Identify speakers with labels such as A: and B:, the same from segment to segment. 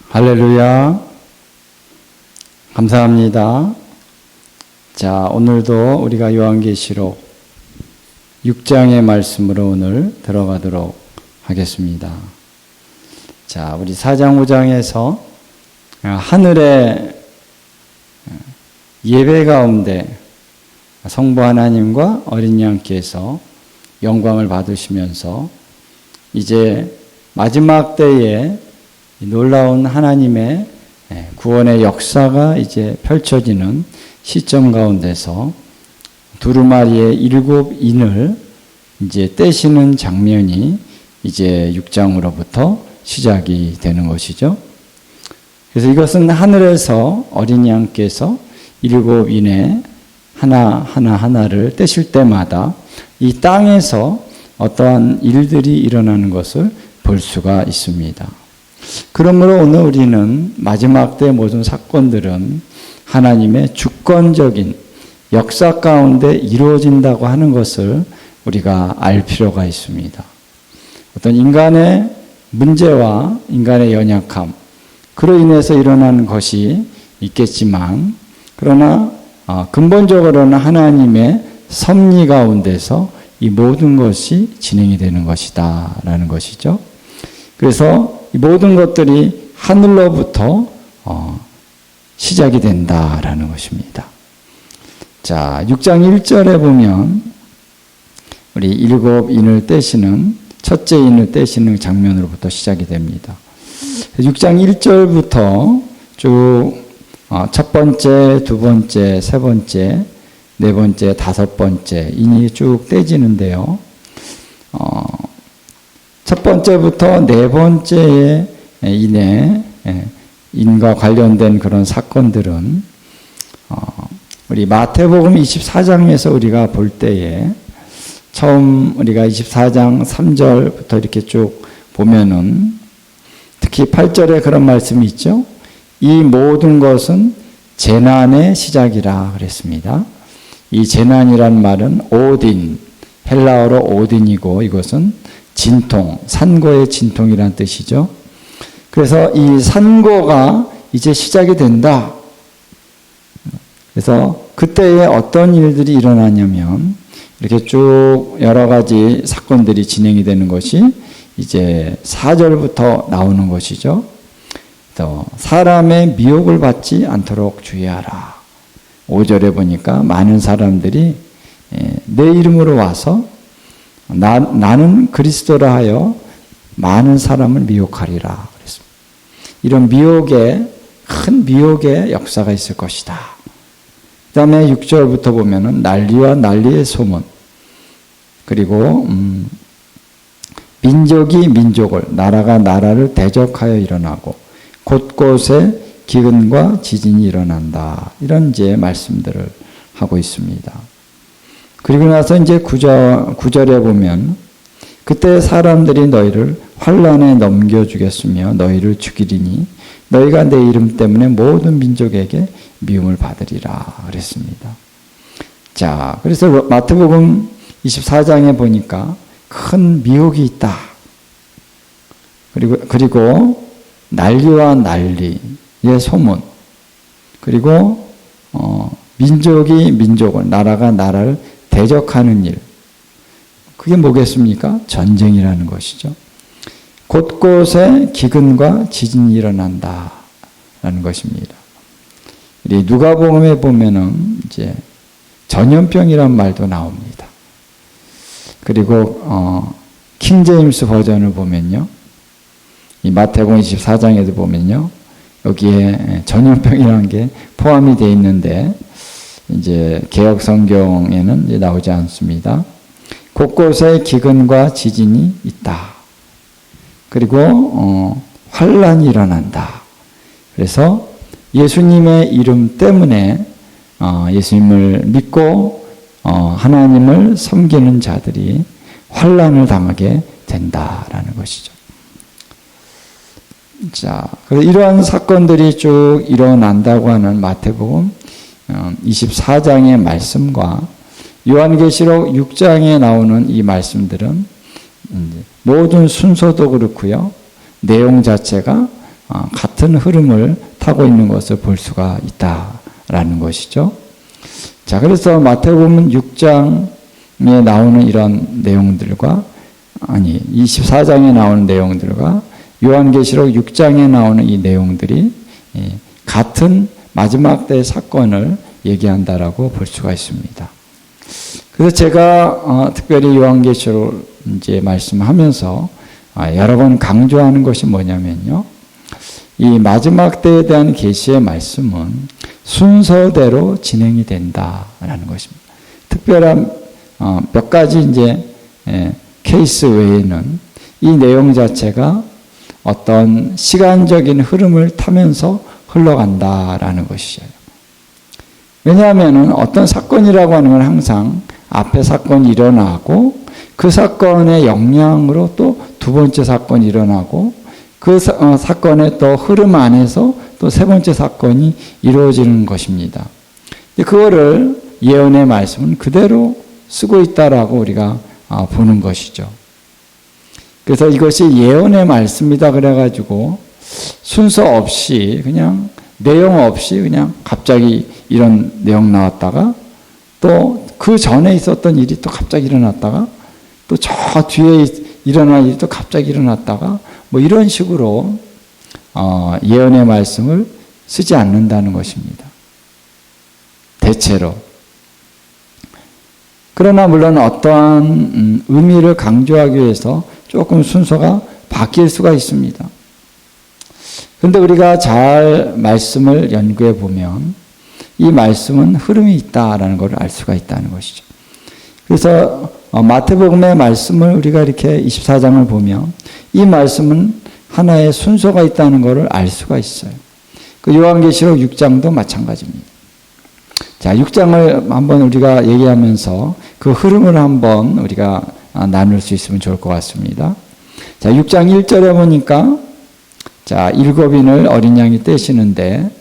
A: 할렐루야. 감사합니다. 자, 오늘도 우리가 요한계시록 6장의 말씀으로 오늘 들어가도록 하겠습니다. 자, 우리 4장 5장에서 하늘의 예배 가운데 성부 하나님과 어린 양께서 영광을 받으시면서 이제 마지막 때에 놀라운 하나님의 구원의 역사가 이제 펼쳐지는 시점 가운데서 두루마리의 7인을 이제 떼시는 장면이 이제 6장으로부터 시작이 되는 것이죠. 그래서 이것은 하늘에서 어린 양께서 7인의 하나하나를 떼실 때마다 이 땅에서 어떠한 일들이 일어나는 것을 볼 수가 있습니다. 그러므로 오늘 우리는 마지막 때 모든 사건들은 하나님의 주권적인 역사 가운데 이루어진다고 하는 것을 우리가 알 필요가 있습니다. 어떤 인간의 문제와 인간의 연약함, 그로 인해서 일어나는 것이 있겠지만, 그러나 근본적으로는 하나님의 섭리 가운데서 이 모든 것이 진행이 되는 것이다 라는 것이죠. 그래서 이 모든 것들이 하늘로부터 시작이 된다라는 것입니다. 자, 6장 1절에 보면 우리 7인을 떼시는 첫째 인을 떼시는 장면으로부터 시작이 됩니다. 6장 1절부터 쭉 첫 번째, 두 번째, 세 번째, 네 번째, 다섯 번째 인이 쭉 떼지는데요. 첫 번째부터 네 번째의 인과 관련된 그런 사건들은 우리 마태복음 24장에서 우리가 볼 때에 처음 우리가 24장 3절부터 이렇게 쭉 보면은 특히 8절에 그런 말씀이 있죠. 이 모든 것은 재난의 시작이라 그랬습니다. 이 재난이란 말은 오딘, 헬라어로 오딘이고 이것은 진통, 산고의 진통이란 뜻이죠. 그래서 이 산고가 이제 시작이 된다. 그래서 그때에 어떤 일들이 일어나냐면 이렇게 쭉 여러 가지 사건들이 진행이 되는 것이 이제 4절부터 나오는 것이죠. 또 사람의 미혹을 받지 않도록 주의하라. 5절에 보니까 많은 사람들이 내 이름으로 와서 나는 그리스도라 하여 많은 사람을 미혹하리라 그랬습니다. 이런 큰 미혹의 역사가 있을 것이다. 그 다음에 6절부터 보면은 난리와 난리의 소문, 그리고 민족이 민족을, 나라가 나라를 대적하여 일어나고 곳곳에 기근과 지진이 일어난다. 이런 이제 말씀들을 하고 있습니다. 그리고 나서 이제 9절에 보면 그때 사람들이 너희를 환난에 넘겨주겠으며 너희를 죽이리니 너희가 내 이름 때문에 모든 민족에게 미움을 받으리라 그랬습니다. 자, 그래서 마태복음 24장에 보니까 큰 미혹이 있다. 그리고 난리와 난리의 소문, 그리고 민족이 민족을, 나라가 나라를 대적하는 일, 그게 뭐겠습니까? 전쟁이라는 것이죠. 곳곳에 기근과 지진이 일어난다라는 것입니다. 이 누가복음에 보면은 이제 전염병이란 말도 나옵니다. 그리고 킹제임스 버전을 보면요, 이 마태복음 24장에도 보면요, 여기에 전염병이라는 게 포함이 되어 있는데 이제 개역 성경에는 이제 나오지 않습니다. 곳곳에 기근과 지진이 있다. 그리고 환란이 일어난다. 그래서 예수님의 이름 때문에 예수님을 믿고 하나님을 섬기는 자들이 환란을 당하게 된다라는 것이죠. 자, 그래서 이러한 사건들이 쭉 일어난다고 하는 마태복음 24장의 말씀과 요한계시록 6장에 나오는 이 말씀들은 모든 순서도 그렇고요. 내용 자체가 같은 흐름을 타고 있는 것을 볼 수가 있다라는 것이죠. 자, 그래서 마태복음 6장에 나오는 이런 내용들과 24장에 나오는 내용들과 요한계시록 6장에 나오는 이 내용들이 같은 마지막 때 사건을 얘기한다라고 볼 수가 있습니다. 그래서 제가 특별히 요한계시록 이제 말씀하면서 여러 번 강조하는 것이 뭐냐면요. 이 마지막 때에 대한 계시의 말씀은 순서대로 진행이 된다라는 것입니다. 특별한 몇 가지 이제 케이스 외에는 이 내용 자체가 어떤 시간적인 흐름을 타면서 흘러간다라는 것이죠. 왜냐하면 어떤 사건이라고 하는 건 항상 앞에 사건이 일어나고 그 사건의 영향으로 또 두 번째 사건이 일어나고 그 사건의 또 흐름 안에서 또 세 번째 사건이 이루어지는 것입니다. 그거를 예언의 말씀은 그대로 쓰고 있다라고 우리가 보는 것이죠. 그래서 이것이 예언의 말씀이다 그래가지고 순서 없이 그냥 내용 없이 그냥 갑자기 이런 내용 나왔다가 또 그 전에 있었던 일이 또 갑자기 일어났다가 또 저 뒤에 일어날 일이 또 갑자기 일어났다가 뭐 이런 식으로 예언의 말씀을 쓰지 않는다는 것입니다. 대체로. 그러나 물론 어떠한 의미를 강조하기 위해서 조금 순서가 바뀔 수가 있습니다. 그런데 우리가 잘 말씀을 연구해 보면 이 말씀은 흐름이 있다라는 것을 알 수가 있다는 것이죠. 그래서 마태복음의 말씀을 우리가 이렇게 24장을 보면 이 말씀은 하나의 순서가 있다는 것을 알 수가 있어요. 그 요한계시록 6장도 마찬가지입니다. 자, 6장을 한번 우리가 얘기하면서 그 흐름을 한번 우리가 나눌 수 있으면 좋을 것 같습니다. 자, 6장 1절에 보니까 자, 7인을 어린 양이 떼시는데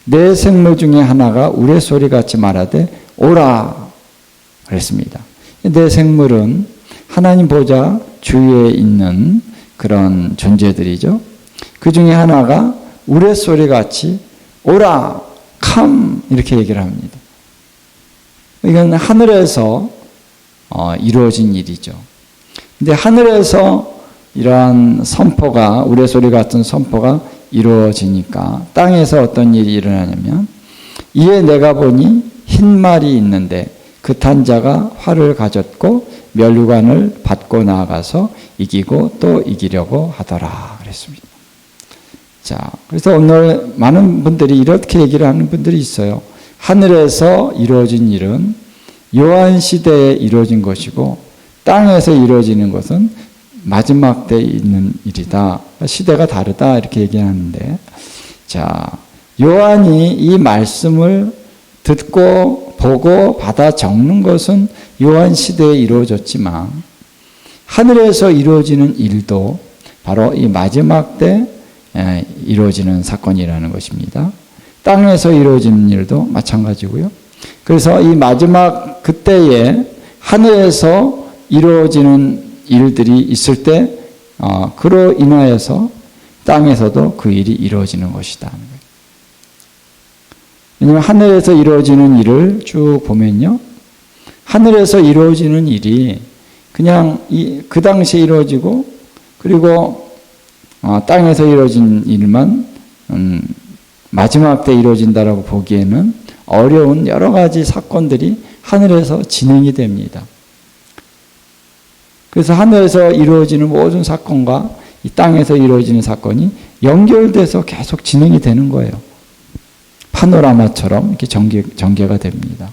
A: 내 생물 중에 하나가 우레소리 같이 말하되 오라 그랬습니다. 내 생물은 하나님 보좌 주위에 있는 그런 존재들이죠. 그 중에 하나가 우레소리 같이 오라 컴 이렇게 얘기를 합니다. 이건 하늘에서 이루어진 일이죠. 근데 하늘에서 이러한 선포가 우레소리 같은 선포가 이루어지니까 땅에서 어떤 일이 일어나냐면 이에 내가 보니 흰 말이 있는데 그 탄 자가 활을 가졌고 면류관을 받고 나아가서 이기고 또 이기려고 하더라 그랬습니다. 자, 그래서 오늘 많은 분들이 이렇게 얘기를 하는 분들이 있어요. 하늘에서 이루어진 일은 요한 시대에 이루어진 것이고 땅에서 이루어지는 것은 마지막 때에 있는 일이다. 시대가 다르다 이렇게 얘기하는데 자, 요한이 이 말씀을 듣고 보고 받아 적는 것은 요한 시대에 이루어졌지만 하늘에서 이루어지는 일도 바로 이 마지막 때 이루어지는 사건이라는 것입니다. 땅에서 이루어지는 일도 마찬가지고요. 그래서 이 마지막 그때에 하늘에서 이루어지는 일들이 있을 때 그로 인하여서 땅에서도 그 일이 이루어지는 것이다. 왜냐하면 하늘에서 이루어지는 일을 쭉 보면요. 하늘에서 이루어지는 일이 그냥 그 당시에 이루어지고 그리고 땅에서 이루어진 일만 마지막 때 이루어진다라고 보기에는 어려운 여러 가지 사건들이 하늘에서 진행이 됩니다. 그래서 하늘에서 이루어지는 모든 사건과 이 땅에서 이루어지는 사건이 연결돼서 계속 진행이 되는 거예요. 파노라마처럼 이렇게 전개가 됩니다.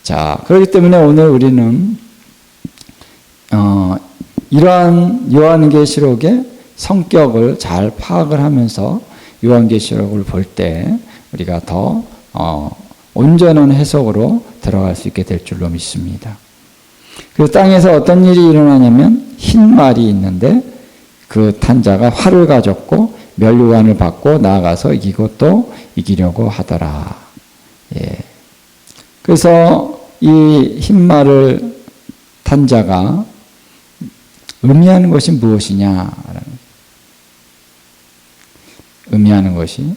A: 자, 그렇기 때문에 오늘 우리는 이러한 요한계시록의 성격을 잘 파악을 하면서 요한계시록을 볼 때 우리가 더 온전한 해석으로 들어갈 수 있게 될 줄로 믿습니다. 그래서 땅에서 어떤 일이 일어나냐면 흰 말이 있는데 그 탄자가 활을 가졌고 면류관을 받고 나아가서 이기고 또 이기려고 하더라. 예. 그래서 이 흰 말을 탄자가 의미하는 것이 무엇이냐? 의미하는 것이,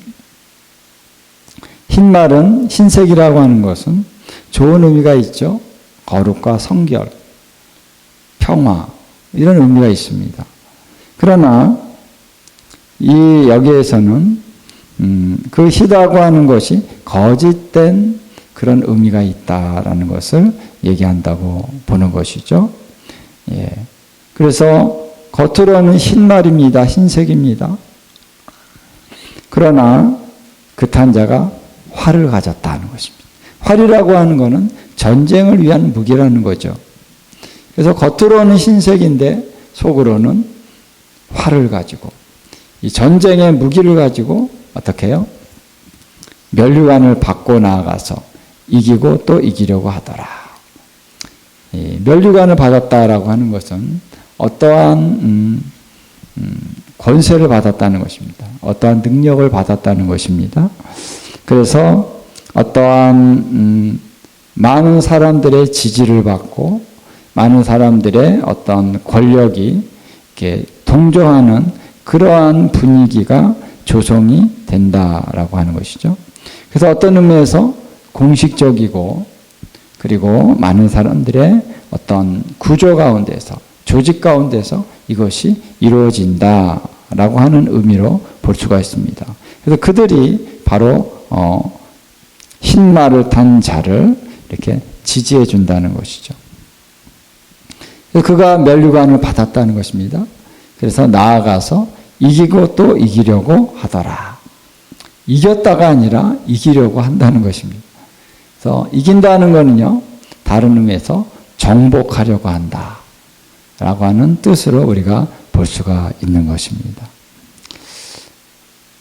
A: 흰말은 흰색이라고 하는 것은 좋은 의미가 있죠. 거룩과 성결, 평화 이런 의미가 있습니다. 그러나 여기에서는 그 희다고 하는 것이 거짓된 그런 의미가 있다라는 것을 얘기한다고 보는 것이죠. 예. 그래서 겉으로는 흰말입니다. 흰색입니다. 그러나 그 탄자가 활을 가졌다는 것입니다. 활이라고 하는 것은 전쟁을 위한 무기라는 거죠. 그래서 겉으로는 흰색인데 속으로는 활을 가지고 이 전쟁의 무기를 가지고 어떻게 해요? 면류관을 받고 나아가서 이기고 또 이기려고 하더라. 면류관을 받았다라고 하는 것은 어떠한 권세를 받았다는 것입니다. 어떠한 능력을 받았다는 것입니다. 그래서 어떠한 많은 사람들의 지지를 받고 많은 사람들의 어떤 권력이 이렇게 동조하는 그러한 분위기가 조성이 된다라고 하는 것이죠. 그래서 어떤 의미에서 공식적이고 그리고 많은 사람들의 어떤 구조 가운데서 조직 가운데서 이것이 이루어진다라고 하는 의미로 볼 수가 있습니다. 그래서 그들이 바로 흰 말을 탄 자를 이렇게 지지해 준다는 것이죠. 그가 면류관을 받았다는 것입니다. 그래서 나아가서 이기고 또 이기려고 하더라. 이겼다가 아니라 이기려고 한다는 것입니다. 그래서 이긴다는 것은요, 다른 의미에서 정복하려고 한다 라고 하는 뜻으로 우리가 볼 수가 있는 것입니다.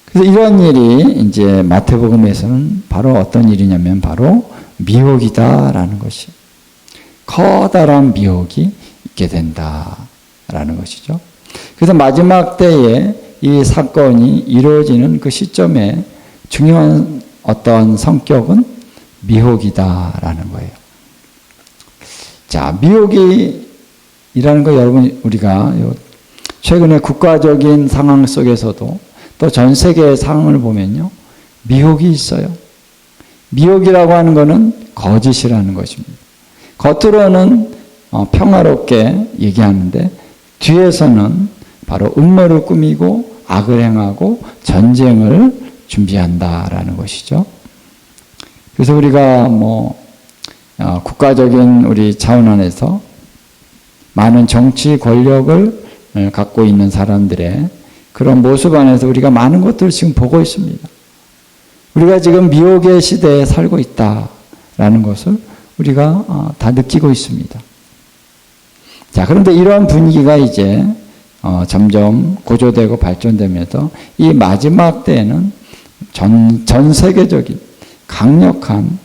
A: 그래서 이런 일이 이제 마태복음에서는 바로 어떤 일이냐면 바로 미혹이다라는 것이, 커다란 미혹이 있게 된다라는 것이죠. 그래서 마지막 때에 이 사건이 이루어지는 그 시점에 중요한 어떠한 성격은 미혹이다라는 거예요. 자, 미혹이라는 거 여러분 우리가 최근에 국가적인 상황 속에서도 또 전 세계의 상황을 보면요, 미혹이 있어요. 미혹이라고 하는 것은 거짓이라는 것입니다. 겉으로는 평화롭게 얘기하는데 뒤에서는 바로 음모를 꾸미고 악을 행하고 전쟁을 준비한다라는 것이죠. 그래서 우리가 국가적인 우리 차원 안에서 많은 정치 권력을 갖고 있는 사람들의 그런 모습 안에서 우리가 많은 것들을 지금 보고 있습니다. 우리가 지금 미혹의 시대에 살고 있다라는 것을 우리가 다 느끼고 있습니다. 자, 그런데 이러한 분위기가 이제 점점 고조되고 발전되면서 이 마지막 때에는 전 세계적인 강력한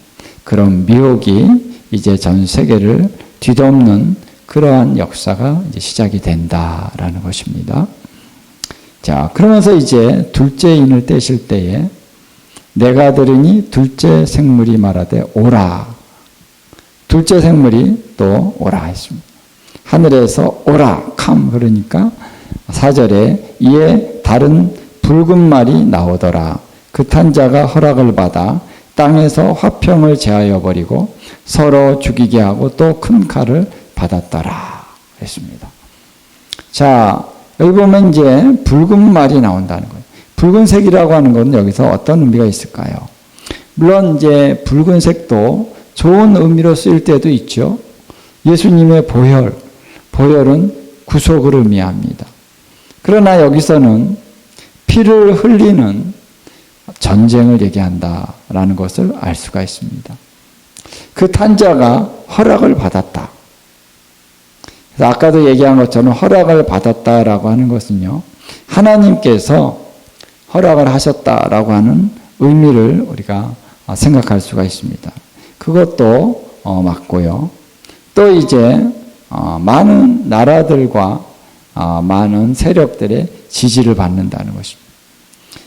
A: 그런 미혹이 이제 전 세계를 뒤덮는 그러한 역사가 이제 시작이 된다라는 것입니다. 자, 그러면서 이제 둘째 인을 떼실 때에 내가 들으니 둘째 생물이 말하되 오라. 둘째 생물이 또 오라 했습니다. 하늘에서 오라 캄 그러니까 4절에 이에 다른 붉은 말이 나오더라. 그 탄 자가 허락을 받아 땅에서 화평을 제하여 버리고 서로 죽이게 하고 또 큰 칼을 받았더라 했습니다. 자, 여기 보면 이제 붉은 말이 나온다는 거예요. 붉은색이라고 하는 건 여기서 어떤 의미가 있을까요? 물론 이제 붉은색도 좋은 의미로 쓰일 때도 있죠. 예수님의 보혈은 구속을 의미합니다. 그러나 여기서는 피를 흘리는 전쟁을 얘기한다라는 것을 알 수가 있습니다. 그 탄자가 허락을 받았다. 그래서 아까도 얘기한 것처럼 허락을 받았다라고 하는 것은요, 하나님께서 허락을 하셨다라고 하는 의미를 우리가 생각할 수가 있습니다. 그것도 맞고요. 또 이제 많은 나라들과 많은 세력들의 지지를 받는다는 것입니다.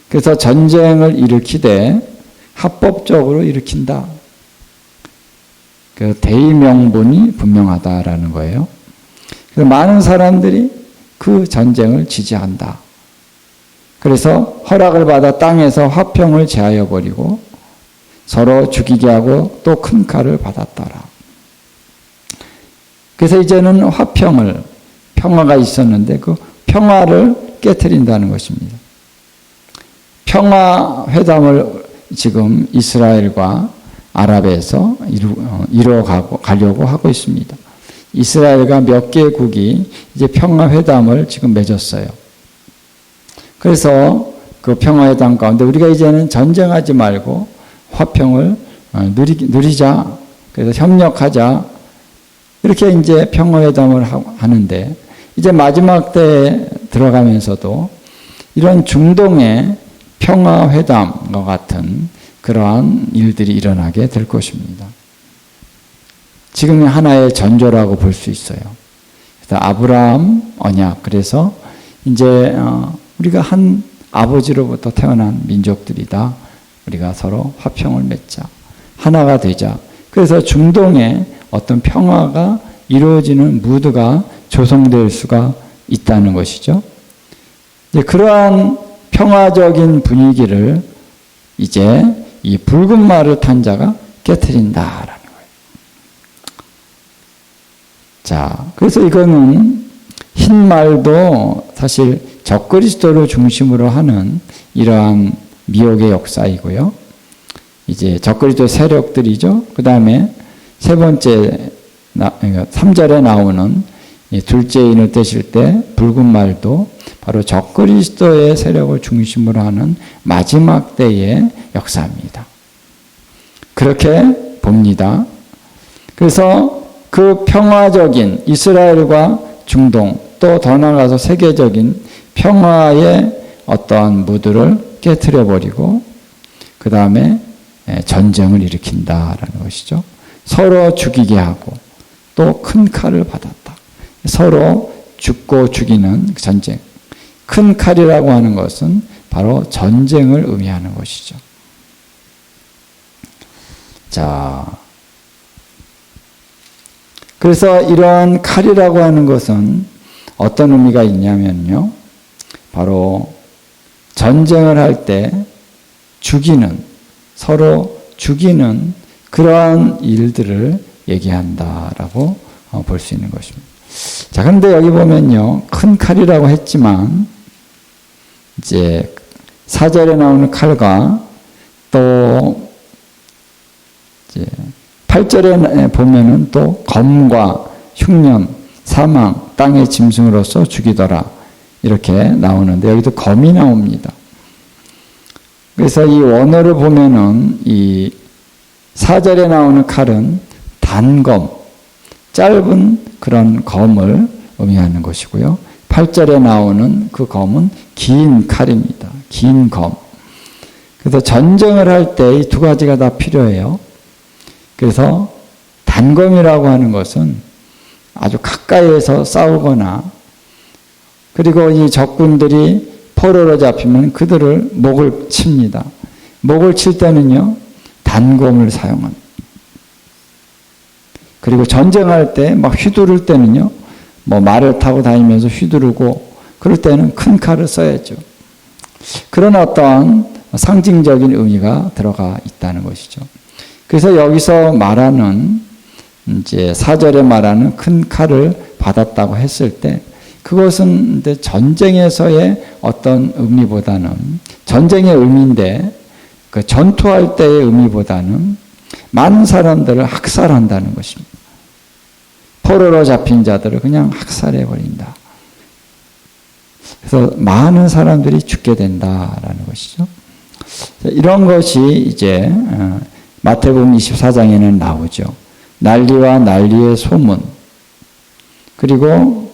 A: 그래서 전쟁을 일으키되 합법적으로 일으킨다. 그 대의명분이 분명하다라는 거예요. 그래서 많은 사람들이 그 전쟁을 지지한다. 그래서 허락을 받아 땅에서 화평을 제하여 버리고 서로 죽이게 하고 또 큰 칼을 받았더라. 그래서 이제는 평화가 있었는데 그 평화를 깨트린다는 것입니다. 평화 회담을 지금 이스라엘과 아랍에서 가려고 하고 있습니다. 이스라엘과 몇 개국이 이제 평화 회담을 지금 맺었어요. 그래서 그 평화 회담 가운데 우리가 이제는 전쟁하지 말고 화평을 누리자. 그래서 협력하자. 이렇게 이제 평화 회담을 하는데 이제 마지막 때에 들어가면서도 이런 중동의 평화 회담과 같은 그러한 일들이 일어나게 될 것입니다. 지금이 하나의 전조라고 볼 수 있어요. 그래서 아브라함 언약. 그래서 이제 우리가 한 아버지로부터 태어난 민족들이다. 우리가 서로 화평을 맺자. 하나가 되자. 그래서 중동에 어떤 평화가 이루어지는 무드가 조성될 수가 있다는 것이죠. 이제 그러한 평화적인 분위기를 이제 이 붉은 말을 탄 자가 깨트린다라는 거예요. 자, 그래서 이거는 흰 말도 사실 적그리스도를 중심으로 하는 이러한 미혹의 역사이고요. 이제 적그리스도 세력들이죠. 그 다음에 세 번째 3절에 나오는 둘째인을 떼실 때 붉은 말도 바로 적그리스도의 세력을 중심으로 하는 마지막 때의 역사입니다. 그렇게 봅니다. 그래서 그 평화적인 이스라엘과 중동 또 더 나아가서 세계적인 평화의 어떠한 무드를 깨트려버리고 그 다음에 전쟁을 일으킨다라는 것이죠. 서로 죽이게 하고 또 큰 칼을 받았다. 서로 죽고 죽이는 전쟁. 큰 칼이라고 하는 것은 바로 전쟁을 의미하는 것이죠. 자, 그래서 이러한 칼이라고 하는 것은 어떤 의미가 있냐면요. 바로 전쟁을 할 때 서로 죽이는 그러한 일들을 얘기한다라고 볼 수 있는 것입니다. 자, 그런데 여기 보면요. 큰 칼이라고 했지만 이제 4절에 나오는 칼과 또 이제 8절에 보면은 또 검과 흉년, 사망, 땅의 짐승으로서 죽이더라. 이렇게 나오는데 여기도 검이 나옵니다. 그래서 이 원어를 보면은 이 4절에 나오는 칼은 단검, 짧은 그런 검을 의미하는 것이고요. 8절에 나오는 그 검은 긴 칼입니다. 긴 검. 그래서 전쟁을 할 때 이 두 가지가 다 필요해요. 그래서 단검이라고 하는 것은 아주 가까이에서 싸우거나 그리고 이 적군들이 포로로 잡히면 그들을 목을 칩니다. 목을 칠 때는요. 단검을 사용합니다. 그리고 전쟁할 때 막 휘두를 때는요. 뭐 말을 타고 다니면서 휘두르고 그럴 때는 큰 칼을 써야죠. 그런 어떠한 상징적인 의미가 들어가 있다는 것이죠. 그래서 여기서 말하는 이제 4절에 말하는 큰 칼을 받았다고 했을 때 그것은 전쟁에서의 어떤 의미보다는 전쟁의 의미인데 그 전투할 때의 의미보다는 많은 사람들을 학살한다는 것입니다. 포로로 잡힌 자들을 그냥 학살해 버린다. 그래서 많은 사람들이 죽게 된다라는 것이죠. 이런 것이 이제 마태복음 24장에는 나오죠. 난리와 난리의 소문. 그리고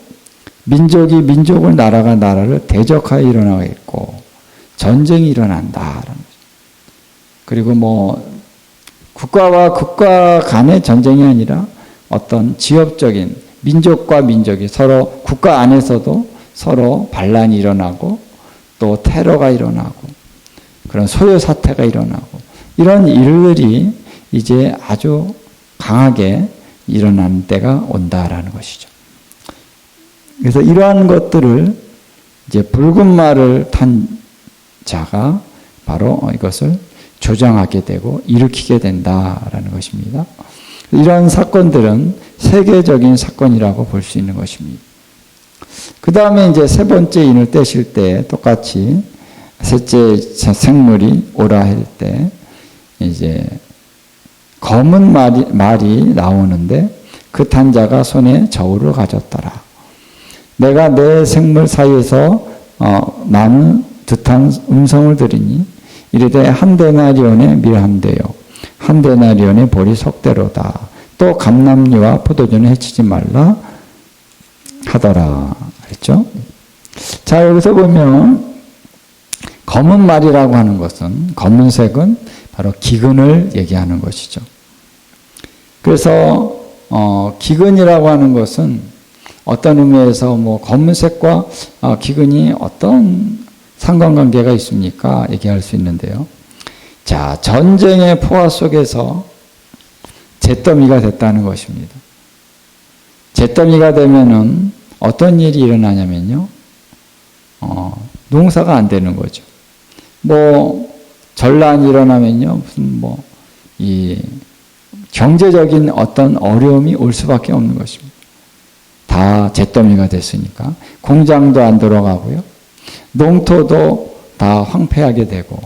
A: 민족이 민족을 나라가 나라를 대적하여 일어나겠고 전쟁이 일어난다라는 거죠. 그리고 뭐 국가와 국가 간의 전쟁이 아니라 어떤 지역적인 민족과 민족이 서로 국가 안에서도 서로 반란이 일어나고 또 테러가 일어나고 그런 소요 사태가 일어나고 이런 일들이 이제 아주 강하게 일어나는 때가 온다라는 것이죠. 그래서 이러한 것들을 이제 붉은 말을 탄 자가 바로 이것을 조장하게 되고 일으키게 된다라는 것입니다. 이러한 사건들은 세계적인 사건이라고 볼 수 있는 것입니다. 그 다음에 이제 세 번째 인을 떼실 때 똑같이 셋째 생물이 오라 할 때 이제 검은 말이 나오는데 그 탄자가 손에 저울을 가졌더라. 내가 내 생물 사이에서 나는 듯한 음성을 들으니 이르되 한 데나리온의 밀 한 대요 한 데나리온의 보리 석대로다. 또 감람류와 포도주는 해치지 말라 하더라. 그랬죠? 자, 여기서 보면 검은 말이라고 하는 것은, 검은색은 바로 기근을 얘기하는 것이죠. 그래서 기근이라고 하는 것은 어떤 의미에서 뭐 검은색과 기근이 어떤 상관관계가 있습니까? 얘기할 수 있는데요. 자, 전쟁의 포화 속에서 잿더미가 됐다는 것입니다. 잿더미가 되면은 어떤 일이 일어나냐면요. 농사가 안 되는 거죠. 뭐 전란이 일어나면요. 무슨 이 경제적인 어떤 어려움이 올 수밖에 없는 것입니다. 다 잿더미가 됐으니까 공장도 안 돌아가고요. 농토도 다 황폐하게 되고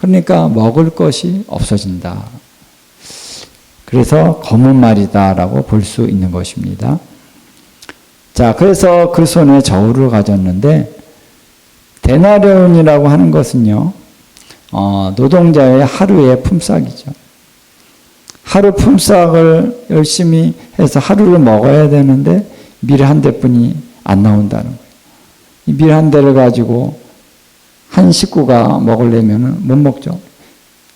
A: 그러니까 먹을 것이 없어진다. 그래서 검은 말이다라고 볼 수 있는 것입니다. 자, 그래서 그 손에 저울을 가졌는데 데나리온이라고 하는 것은요. 노동자의 하루의 품삯이죠. 하루 품삯을 열심히 해서 하루를 먹어야 되는데 밀 한 대뿐이 안 나온다는 거예요. 이 밀 한 대를 가지고 한 식구가 먹으려면 못 먹죠.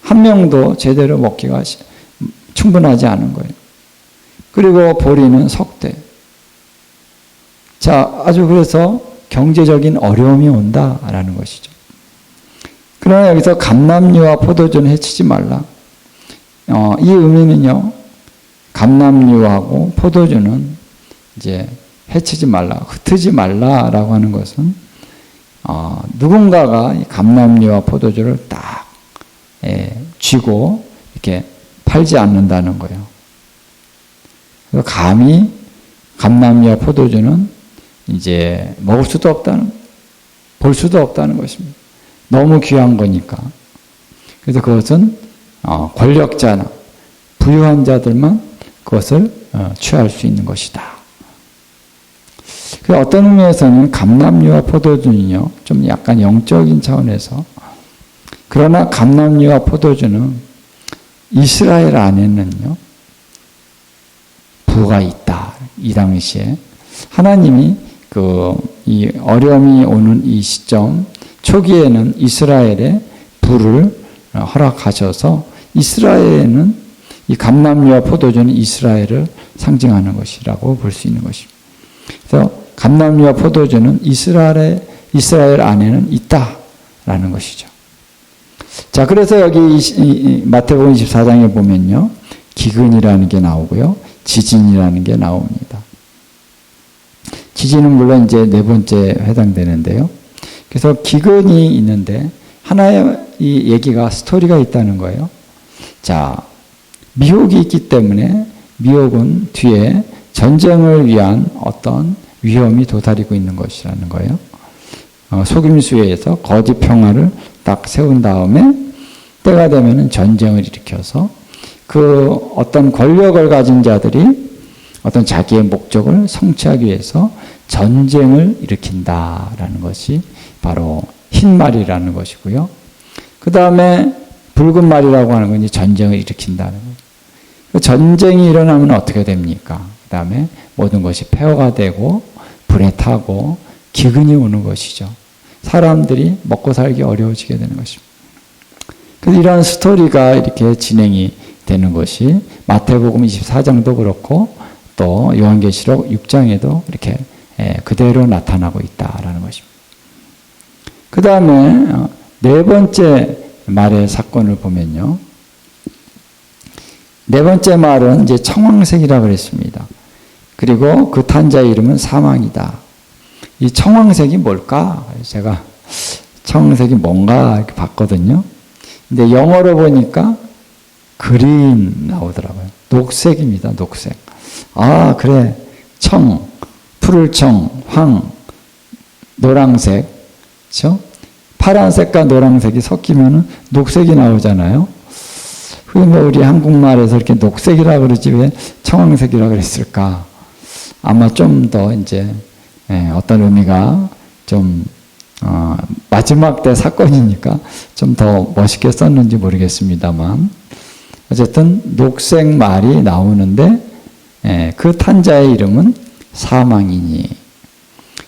A: 한 명도 제대로 먹기가 충분하지 않은 거예요. 그리고 보리는 석대. 자, 아주 그래서 경제적인 어려움이 온다라는 것이죠. 그러나 여기서 감람류와 포도주는 해치지 말라. 이 의미는요, 감람류하고 포도주는 이제 해치지 말라, 흩지 말라라고 하는 것은 누군가가 이 감람류와 포도주를 딱 쥐고 이렇게 팔지 않는다는 거예요. 그래서 감히 감람류와 포도주는 이제 먹을 수도 없다는, 볼 수도 없다는 것입니다. 너무 귀한 거니까. 그래서 그것은 권력자나 부유한 자들만 그것을 취할 수 있는 것이다. 어떤 의미에서는 감람류와 포도주는요, 좀 약간 영적인 차원에서, 그러나 감람류와 포도주는 이스라엘 안에는요, 부가 있다. 이 당시에 하나님이 이 어려움이 오는 이 시점 초기에는 이스라엘에 부를 허락하셔서 이스라엘에는 이 감람류와 포도주는 이스라엘을 상징하는 것이라고 볼 수 있는 것입니다. 그래서 감람류와 포도주는 이스라엘 안에는 있다라는 것이죠. 자, 그래서 여기 마태복음 24장에 보면요, 기근이라는 게 나오고요, 지진이라는 게 나옵니다. 지진은 물론 이제 네 번째 해당되는데요. 그래서 기근이 있는데 하나의 이 얘기가 스토리가 있다는 거예요. 자, 미혹이 있기 때문에 미혹은 뒤에 전쟁을 위한 어떤 위험이 도사리고 있는 것이라는 거예요. 속임수에서 거짓 평화를 딱 세운 다음에 때가 되면은 전쟁을 일으켜서 그 어떤 권력을 가진 자들이 어떤 자기의 목적을 성취하기 위해서 전쟁을 일으킨다라는 것이 바로 흰 말이라는 것이고요. 그 다음에 붉은 말이라고 하는 건 전쟁을 일으킨다는 거예요. 그 전쟁이 일어나면 어떻게 됩니까? 그 다음에 모든 것이 폐허가 되고 불에 타고 기근이 오는 것이죠. 사람들이 먹고 살기 어려워지게 되는 것입니다. 그래서 이러한 스토리가 이렇게 진행이 되는 것이 마태복음 24장도 그렇고 또 요한계시록 6장에도 이렇게 그대로 나타나고 있다라는 것입니다. 그 다음에 네 번째 말의 사건을 보면요. 네 번째 말은 이제 청황색이라고 그랬습니다. 그리고 그 탄자의 이름은 사망이다. 이 청황색이 뭘까? 제가 청황색이 뭔가 이렇게 봤거든요. 근데 영어로 보니까 그린 나오더라고요. 녹색입니다. 녹색. 아, 그래. 청, 푸를 청, 황, 노란색. 그렇죠? 파란색과 노란색이 섞이면 녹색이 나오잖아요. 그런데 우리 한국말에서 이렇게 녹색이라 그러지 왜 청황색이라 그랬을까? 아마 좀 더 이제 어떤 의미가 좀 마지막 때 사건이니까 좀 더 멋있게 썼는지 모르겠습니다만 어쨌든 녹색 말이 나오는데 그 탄자의 이름은 사망이니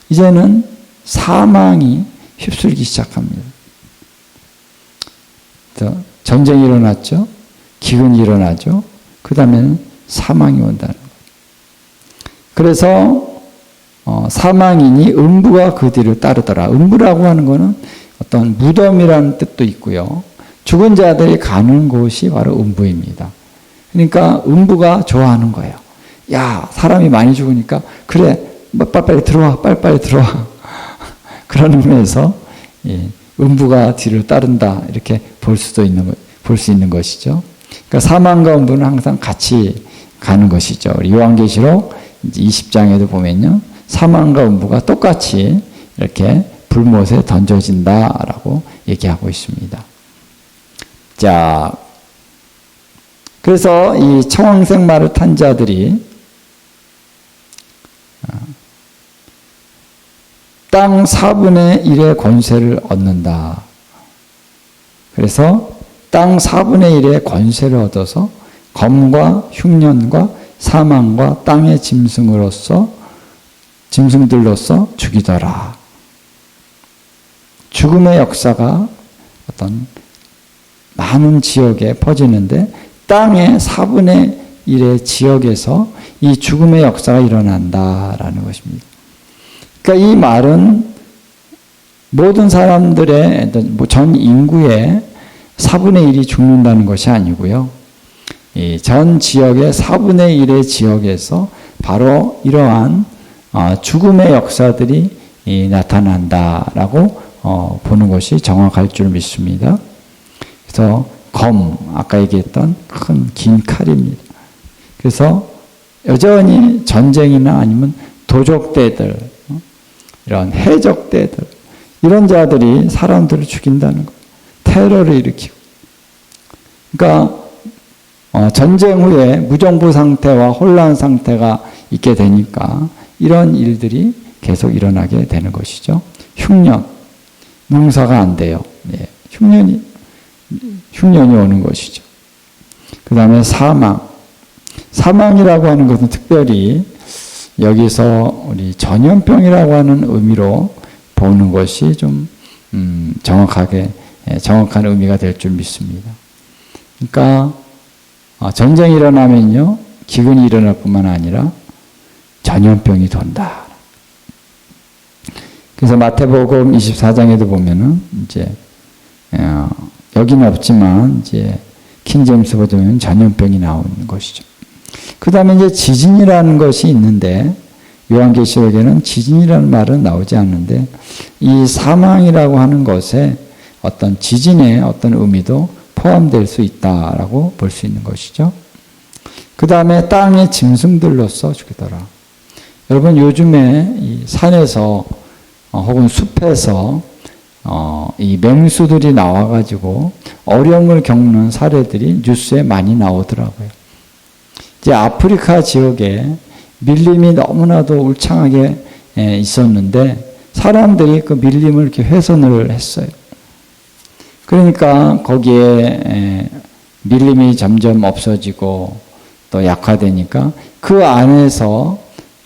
A: 이제는 사망이 휩쓸기 시작합니다. 전쟁이 일어났죠. 기근이 일어나죠. 그 다음에는 사망이 온다는 거예요. 그래서 사망이니 음부가 그 뒤를 따르더라. 음부라고 하는 것은 어떤 무덤이라는 뜻도 있고요. 죽은 자들이 가는 곳이 바로 음부입니다. 그러니까 음부가 좋아하는 거예요. 야, 사람이 많이 죽으니까 그래, 빨리빨리 들어와, 빨리빨리 들어와. 그런 의미에서 음부가 뒤를 따른다 이렇게 볼 수 있는 것이죠. 그러니까 사망과 음부는 항상 같이 가는 것이죠. 요한계시록 20장에도 보면요, 사망과 음부가 똑같이 이렇게 불못에 던져진다라고 얘기하고 있습니다. 자, 그래서 이 청황색 말을 탄 자들이 땅 4분의 1의 권세를 얻는다. 그래서 땅 4분의 1의 권세를 얻어서 검과 흉년과 사망과 땅의 짐승들로서 죽이더라. 죽음의 역사가 어떤 많은 지역에 퍼지는데 땅의 4분의 1의 지역에서 이 죽음의 역사가 일어난다라는 것입니다. 그러니까 이 말은 모든 사람들의 전 인구의 4분의 1이 죽는다는 것이 아니고요. 이 전 지역의 4분의 1의 지역에서 바로 이러한 죽음의 역사들이 나타난다라고 보는 것이 정확할 줄 믿습니다. 그래서 아까 얘기했던 큰 긴 칼입니다. 그래서 여전히 전쟁이나 아니면 도적대들, 이런 해적대들, 이런 자들이 사람들을 죽인다는 거예요. 테러를 일으키고. 그러니까 전쟁 후에 무정부 상태와 혼란 상태가 있게 되니까 이런 일들이 계속 일어나게 되는 것이죠. 흉년, 농사가 안 돼요. 네, 흉년이 오는 것이죠. 그 다음에 사망이라고 하는 것은 특별히 여기서 우리 전염병이라고 하는 의미로 보는 것이 좀 정확한 의미가 될 줄 믿습니다. 그러니까 전쟁이 일어나면요, 기근이 일어날 뿐만 아니라 전염병이 돈다. 그래서 마태복음 24장에도 보면은 이제 여기는 없지만 이제 킹제임스 버전은 전염병이 나오는 것이죠. 그 다음에 이제 지진이라는 것이 있는데 요한계시록에는 지진이라는 말은 나오지 않는데 이 사망이라고 하는 것에 어떤 지진의 어떤 의미도 포함될 수 있다라고 볼 수 있는 것이죠. 그 다음에 땅의 짐승들로서 죽이더라. 여러분 요즘에 이 산에서 혹은 숲에서 이 맹수들이 나와가지고 어려움을 겪는 사례들이 뉴스에 많이 나오더라고요. 이제 아프리카 지역에 밀림이 너무나도 울창하게 있었는데 사람들이 그 밀림을 이렇게 훼손을 했어요. 그러니까 거기에 밀림이 점점 없어지고 또 약화되니까 그 안에서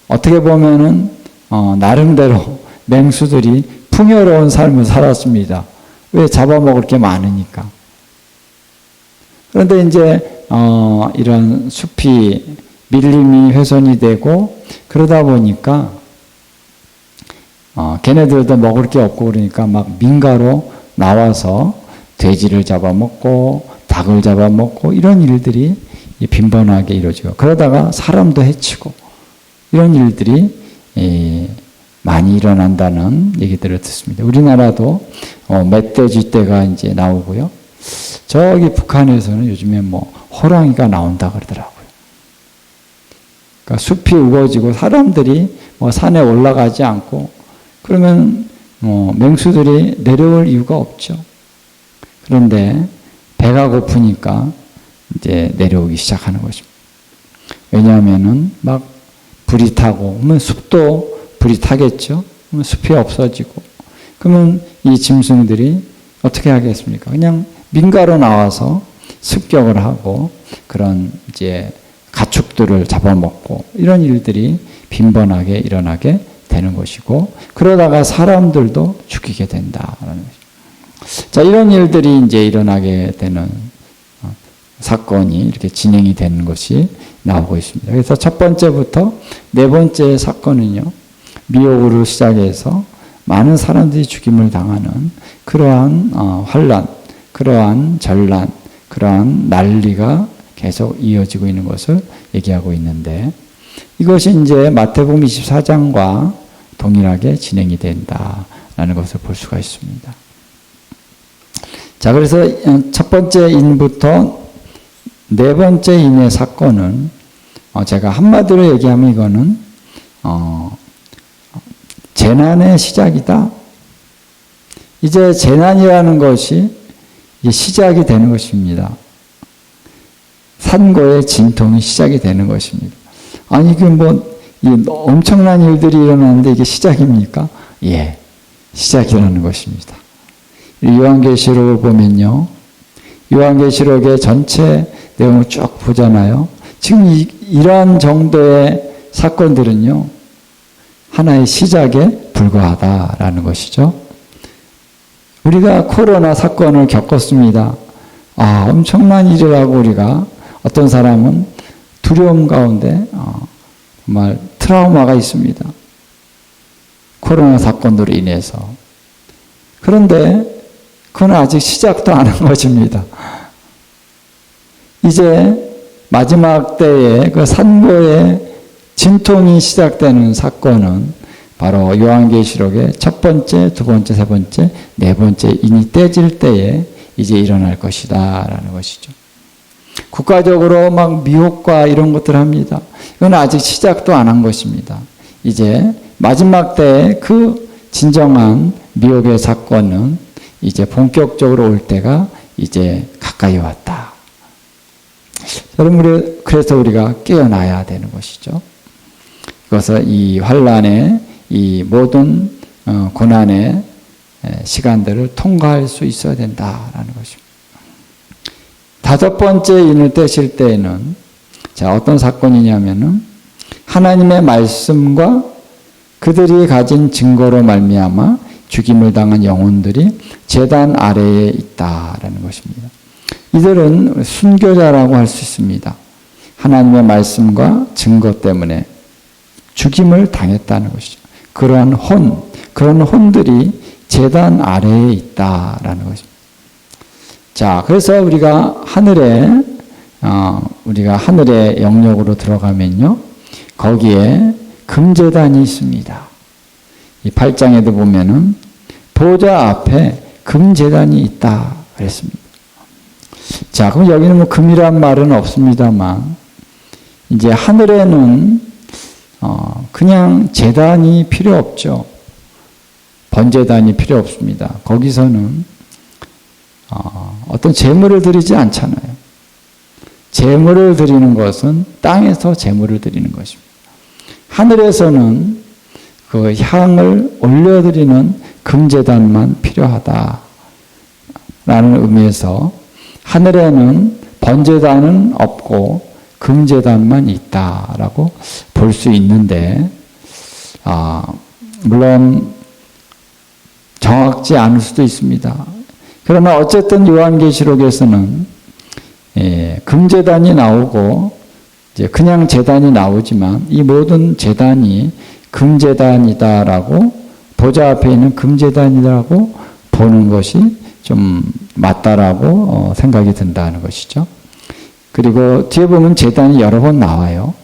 A: 어떻게 보면은 나름대로 맹수들이 풍요로운 삶을 살았습니다. 왜? 잡아먹을 게 많으니까. 그런데 이제 이런 숲이 밀림이 훼손이 되고 그러다 보니까 걔네들도 먹을 게 없고 그러니까 막 민가로 나와서 돼지를 잡아먹고 닭을 잡아먹고 이런 일들이 빈번하게 이루어지고 그러다가 사람도 해치고 이런 일들이 많이 일어난다는 얘기들을 듣습니다. 우리나라도 멧돼지 떼가 이제 나오고요. 저기 북한에서는 요즘에 호랑이가 나온다 그러더라고요. 그러니까 숲이 우거지고 사람들이 산에 올라가지 않고 그러면 맹수들이 내려올 이유가 없죠. 그런데 배가 고프니까 이제 내려오기 시작하는 것입니다. 왜냐하면은 막 불이 타고 그러면 숲도 불이 타겠죠. 그러면 숲이 없어지고 그러면 이 짐승들이 어떻게 하겠습니까? 그냥 민가로 나와서 습격을 하고 그런 이제 가축들을 잡아먹고 이런 일들이 빈번하게 일어나게 되는 것이고 그러다가 사람들도 죽이게 된다라는 것입니다. 자, 이런 일들이 이제 일어나게 되는 사건이 이렇게 진행이 되는 것이 나오고 있습니다. 그래서 첫 번째부터 네 번째 사건은요, 미혹으로 시작해서 많은 사람들이 죽임을 당하는 그러한 환란, 그러한 전란, 그러한 난리가 계속 이어지고 있는 것을 얘기하고 있는데 이것이 이제 마태복음 24장과 동일하게 진행이 된다라는 것을 볼 수가 있습니다. 자, 그래서 첫 번째 인부터 네 번째 인의 사건은 제가 한마디로 얘기하면 이거는 재난의 시작이다. 이제 재난이라는 것이 시작이 되는 것입니다. 산고의 진통이 시작이 되는 것입니다. 아니 이게 엄청난 일들이 일어나는데 이게 시작입니까? 예, 시작이라는 것입니다. 요한계시록을 보면요, 요한계시록의 전체 내용을 쭉 보잖아요. 지금 이러한 정도의 사건들은요, 하나의 시작에 불과하다라는 것이죠. 우리가 코로나 사건을 겪었습니다. 엄청난 일이라고 우리가 어떤 사람은 두려움 가운데 정말 트라우마가 있습니다. 코로나 사건으로 인해서. 그런데 그건 아직 시작도 안 한 것입니다. 이제 마지막 때에 그 산고의 진통이 시작되는 사건은 바로 요한계시록의 첫 번째, 두 번째, 세 번째, 네 번째 인이 떼질 때에 이제 일어날 것이다 라는 것이죠. 국가적으로 막 미혹과 이런 것들 합니다. 이건 아직 시작도 안 한 것입니다. 이제 마지막 때에 그 진정한 미혹의 사건은 이제 본격적으로 올 때가 이제 가까이 왔다. 여러분, 그래서 우리가 깨어나야 되는 것이죠. 그래서 이 환란의 이 모든 고난의 시간들을 통과할 수 있어야 된다라는 것입니다. 다섯 번째 인을 떼실 때에는 자, 어떤 사건이냐면은 하나님의 말씀과 그들이 가진 증거로 말미암아 죽임을 당한 영혼들이 제단 아래에 있다라는 것입니다. 이들은 순교자라고 할 수 있습니다. 하나님의 말씀과 증거 때문에 죽임을 당했다는 것이죠. 그런 혼들이 제단 아래에 있다라는 것입니다. 자, 그래서 우리가 하늘의 영역으로 들어가면요, 거기에 금제단이 있습니다. 이 8장에도 보면은 보좌 앞에 금제단이 있다 그랬습니다. 자, 그럼 여기는 금이란 말은 없습니다만, 이제 하늘에는 그냥 제단이 필요 없죠. 번제단이 필요 없습니다. 거기서는 어떤 제물을 드리지 않잖아요. 제물을 드리는 것은 땅에서 제물을 드리는 것입니다. 하늘에서는 그 향을 올려드리는 금제단만 필요하다라는 의미에서 하늘에는 번제단은 없고 금제단만 있다라고 볼 수 있는데, 물론 정확지 않을 수도 있습니다. 그러나 어쨌든 요한계시록에서는 금제단이 나오고 이제 그냥 제단이 나오지만 이 모든 제단이 금제단이다라고, 보좌 앞에 있는 금제단이라고 보는 것이 좀 맞다라고 생각이 든다는 것이죠. 그리고 뒤에 보면 제단이 여러 번 나와요.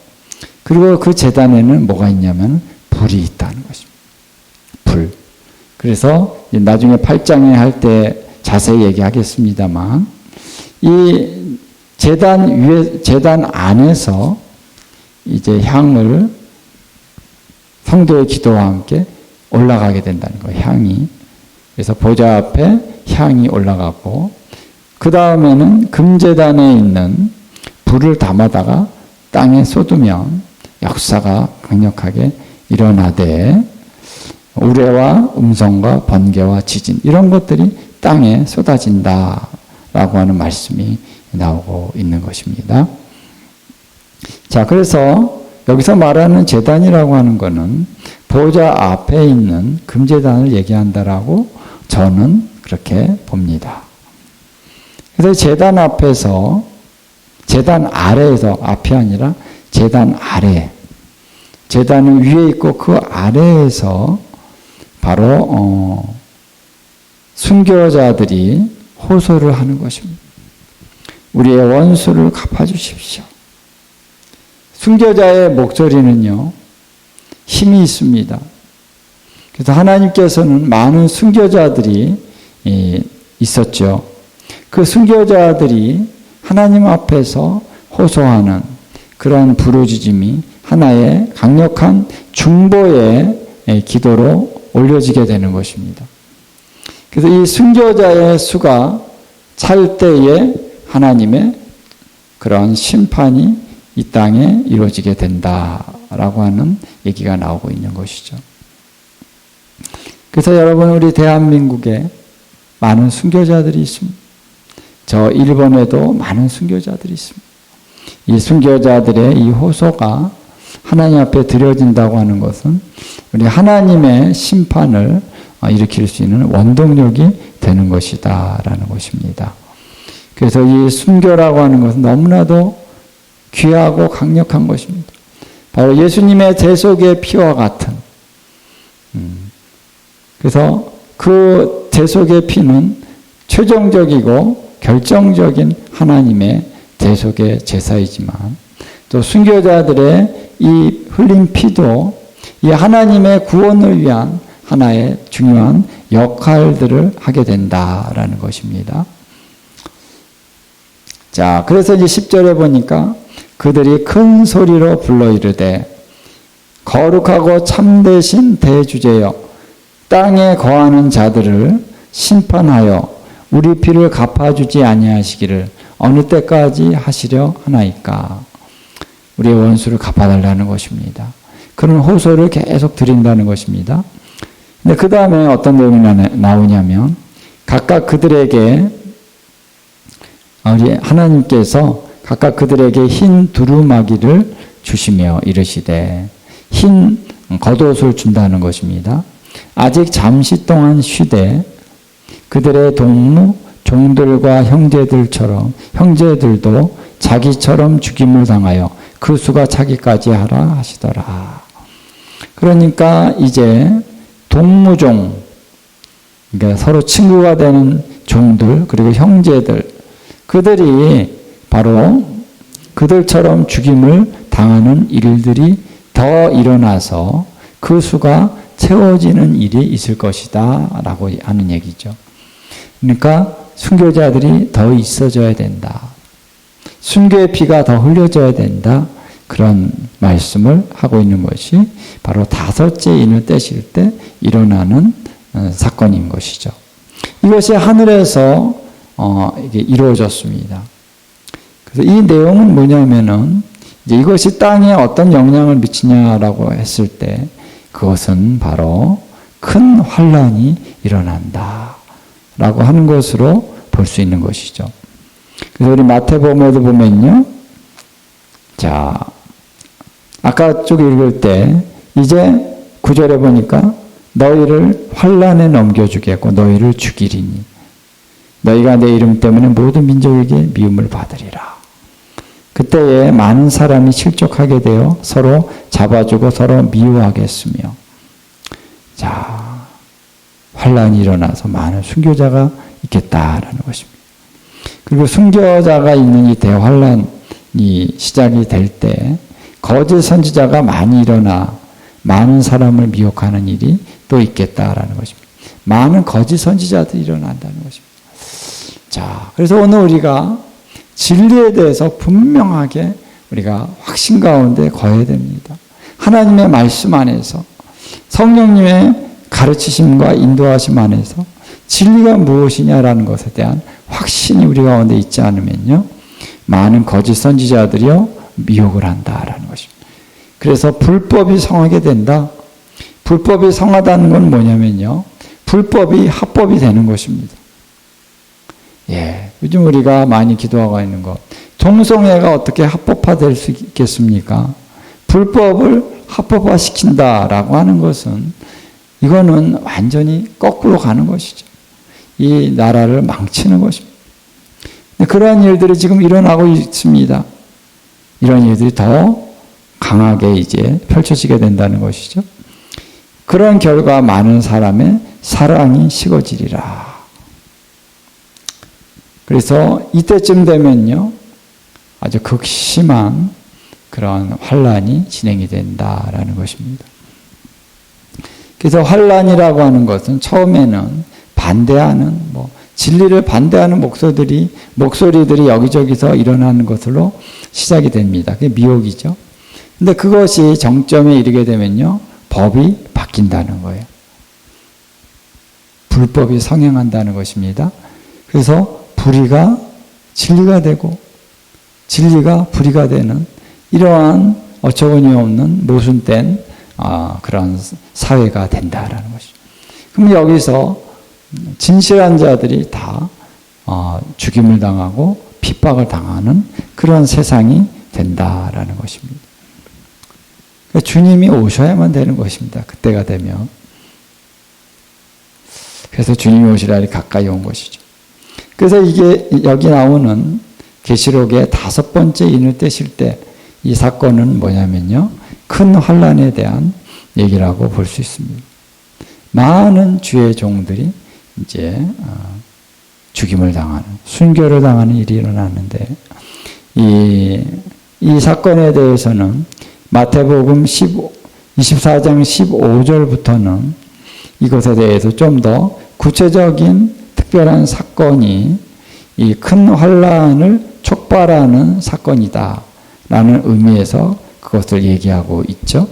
A: 그리고 그 제단에는 뭐가 있냐면 불이 있다는 것입니다. 불. 그래서 나중에 8장에 할 때 자세히 얘기하겠습니다만, 이 제단 안에서 이제 향을 성도의 기도와 함께 올라가게 된다는 거예요, 향이. 그래서 보좌 앞에 향이 올라가고, 그 다음에는 금제단에 있는 불을 담아다가 땅에 쏟으면 역사가 강력하게 일어나되, 우레와 음성과 번개와 지진, 이런 것들이 땅에 쏟아진다라고 하는 말씀이 나오고 있는 것입니다. 자, 그래서 여기서 말하는 제단이라고 하는 것은 보좌 앞에 있는 금제단을 얘기한다라고 저는 그렇게 봅니다. 그래서 제단 앞에서, 제단 아래에서, 앞이 아니라 제단 아래, 제단은 위에 있고 그 아래에서 바로 순교자들이 호소를 하는 것입니다. 우리의 원수를 갚아주십시오. 순교자의 목소리는요, 힘이 있습니다. 그래서 하나님께서는 많은 순교자들이 있었죠. 그 순교자들이 하나님 앞에서 호소하는 그런 부르짖음이 하나의 강력한 중보의 기도로 올려지게 되는 것입니다. 그래서 이 순교자의 수가 찰 때에 하나님의 그런 심판이 이 땅에 이루어지게 된다라고 하는 얘기가 나오고 있는 것이죠. 그래서 여러분, 우리 대한민국에 많은 순교자들이 있습니다. 저 일본에도 많은 순교자들이 있습니다. 이 순교자들의 이 호소가 하나님 앞에 드려진다고 하는 것은 우리 하나님의 심판을 일으킬 수 있는 원동력이 되는 것이다라는 것입니다. 그래서 이 순교라고 하는 것은 너무나도 귀하고 강력한 것입니다. 바로 예수님의 대속의 피와 같은. 그래서 그 대속의 피는 최종적이고 결정적인 하나님의 대속의 제사이지만, 또 순교자들의 이 흘린 피도 이 하나님의 구원을 위한 하나의 중요한 역할들을 하게 된다라는 것입니다. 자, 그래서 이제 10절에 보니까 그들이 큰 소리로 불러 이르되 거룩하고 참되신 대주제여, 땅에 거하는 자들을 심판하여 우리 피를 갚아주지 아니하시기를 어느 때까지 하시려 하나이까. 우리의 원수를 갚아달라는 것입니다. 그런 호소를 계속 드린다는 것입니다. 근데 그 다음에 어떤 내용이 나오냐면, 각각 그들에게, 우리 하나님께서 각각 그들에게 흰 두루마기를 주시며 이르시되, 흰 겉옷을 준다는 것입니다. 아직 잠시 동안 쉬되 그들의 동무 종들과 형제들도 자기처럼 죽임을 당하여 그 수가 차기까지 하라 하시더라. 그러니까 이제 동무종, 그러니까 서로 친구가 되는 종들, 그리고 형제들, 그들이 바로 그들처럼 죽임을 당하는 일들이 더 일어나서 그 수가 채워지는 일이 있을 것이다 라고 하는 얘기죠. 그러니까 순교자들이 더 있어져야 된다. 순교의 피가 더 흘려져야 된다. 그런 말씀을 하고 있는 것이 바로 다섯째 인을 떼실 때 일어나는 사건인 것이죠. 이것이 하늘에서 이게 이루어졌습니다. 그래서 이 내용은 뭐냐면은 이제 이것이 땅에 어떤 영향을 미치냐라고 했을 때 그것은 바로 큰 환란이 일어난다라고 하는 것으로 볼 수 있는 것이죠. 그래서 우리 마태복음에도 보면요, 자, 아까 쭉 읽을 때 이제 9절에 보니까 너희를 환란에 넘겨주겠고 너희를 죽이리니 너희가 내 이름 때문에 모든 민족에게 미움을 받으리라. 그때에 많은 사람이 실족하게 되어 서로 잡아주고 서로 미워하겠으며, 자, 환란이 일어나서 많은 순교자가 있겠다라는 것입니다. 그리고 순교자가 있는 이 대환란이 시작이 될 때 거짓 선지자가 많이 일어나 많은 사람을 미혹하는 일이 또 있겠다라는 것입니다. 많은 거짓 선지자들이 일어난다는 것입니다. 자, 그래서 오늘 우리가 진리에 대해서 분명하게 우리가 확신 가운데 거해야 됩니다. 하나님의 말씀 안에서, 성령님의 가르치심과 인도하심 안에서 진리가 무엇이냐라는 것에 대한 확신이 우리 가운데 있지 않으면요, 많은 거짓 선지자들이요 미혹을 한다라는 것입니다. 그래서 불법이 성하게 된다. 불법이 성하다는 건 뭐냐면요, 불법이 합법이 되는 것입니다. 예, 요즘 우리가 많이 기도하고 있는 것, 동성애가 어떻게 합법화될 수 있겠습니까? 불법을 합법화시킨다라고 하는 것은, 이거는 완전히 거꾸로 가는 것이죠. 이 나라를 망치는 것입니다. 그러한 일들이 지금 일어나고 있습니다. 이런 일들이 더 강하게 이제 펼쳐지게 된다는 것이죠. 그런 결과 많은 사람의 사랑이 식어지리라. 그래서 이때쯤 되면요, 아주 극심한 그런 환란이 진행이 된다라는 것입니다. 그래서 환란이라고 하는 것은 처음에는 반대하는, 진리를 반대하는 목소리들이 여기저기서 일어나는 것으로 시작이 됩니다. 그게 미혹이죠. 근데 그것이 정점에 이르게 되면요, 법이 바뀐다는 거예요. 불법이 성행한다는 것입니다. 그래서 불의가 진리가 되고 진리가 불의가 되는 이러한 어처구니 없는 모순된 그런 사회가 된다라는 것이죠. 그럼 여기서 진실한 자들이 다 죽임을 당하고 핍박을 당하는 그런 세상이 된다라는 것입니다. 그러니까 주님이 오셔야만 되는 것입니다. 그때가 되면. 그래서 주님이 오시라 하니 가까이 온 것이죠. 그래서 이게 여기 나오는 계시록의 5번째 인을 떼실 때 이 사건은 뭐냐면요, 큰 환란에 대한 얘기라고 볼 수 있습니다. 많은 주의 종들이 이제 죽임을 당하는, 순교를 당하는 일이 일어나는데, 이 사건에 대해서는 마태복음 24장 15절부터는 이것에 대해서 좀 더 구체적인 특별한 사건이 이 큰 환란을 촉발하는 사건이다 라는 의미에서 그것을 얘기하고 있죠.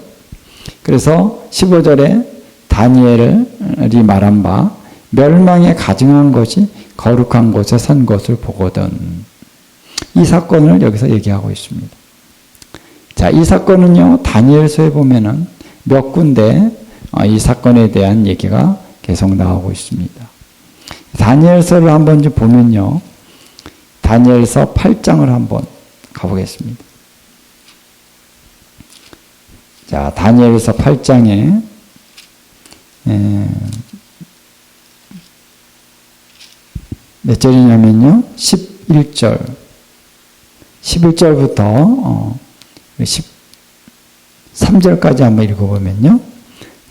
A: 그래서 15절에 다니엘이 말한 바 멸망에 가증한 것이 거룩한 곳에 선 것을 보거든. 이 사건을 여기서 얘기하고 있습니다. 자, 이 사건은요, 다니엘서에 보면은 몇 군데 이 사건에 대한 얘기가 계속 나오고 있습니다. 다니엘서를 한번 좀 보면요, 다니엘서 8장을 한번 가보겠습니다. 자, 다니엘서 8장에 몇 절이냐면요, 11절 11절부터 13절까지 한번 읽어보면요,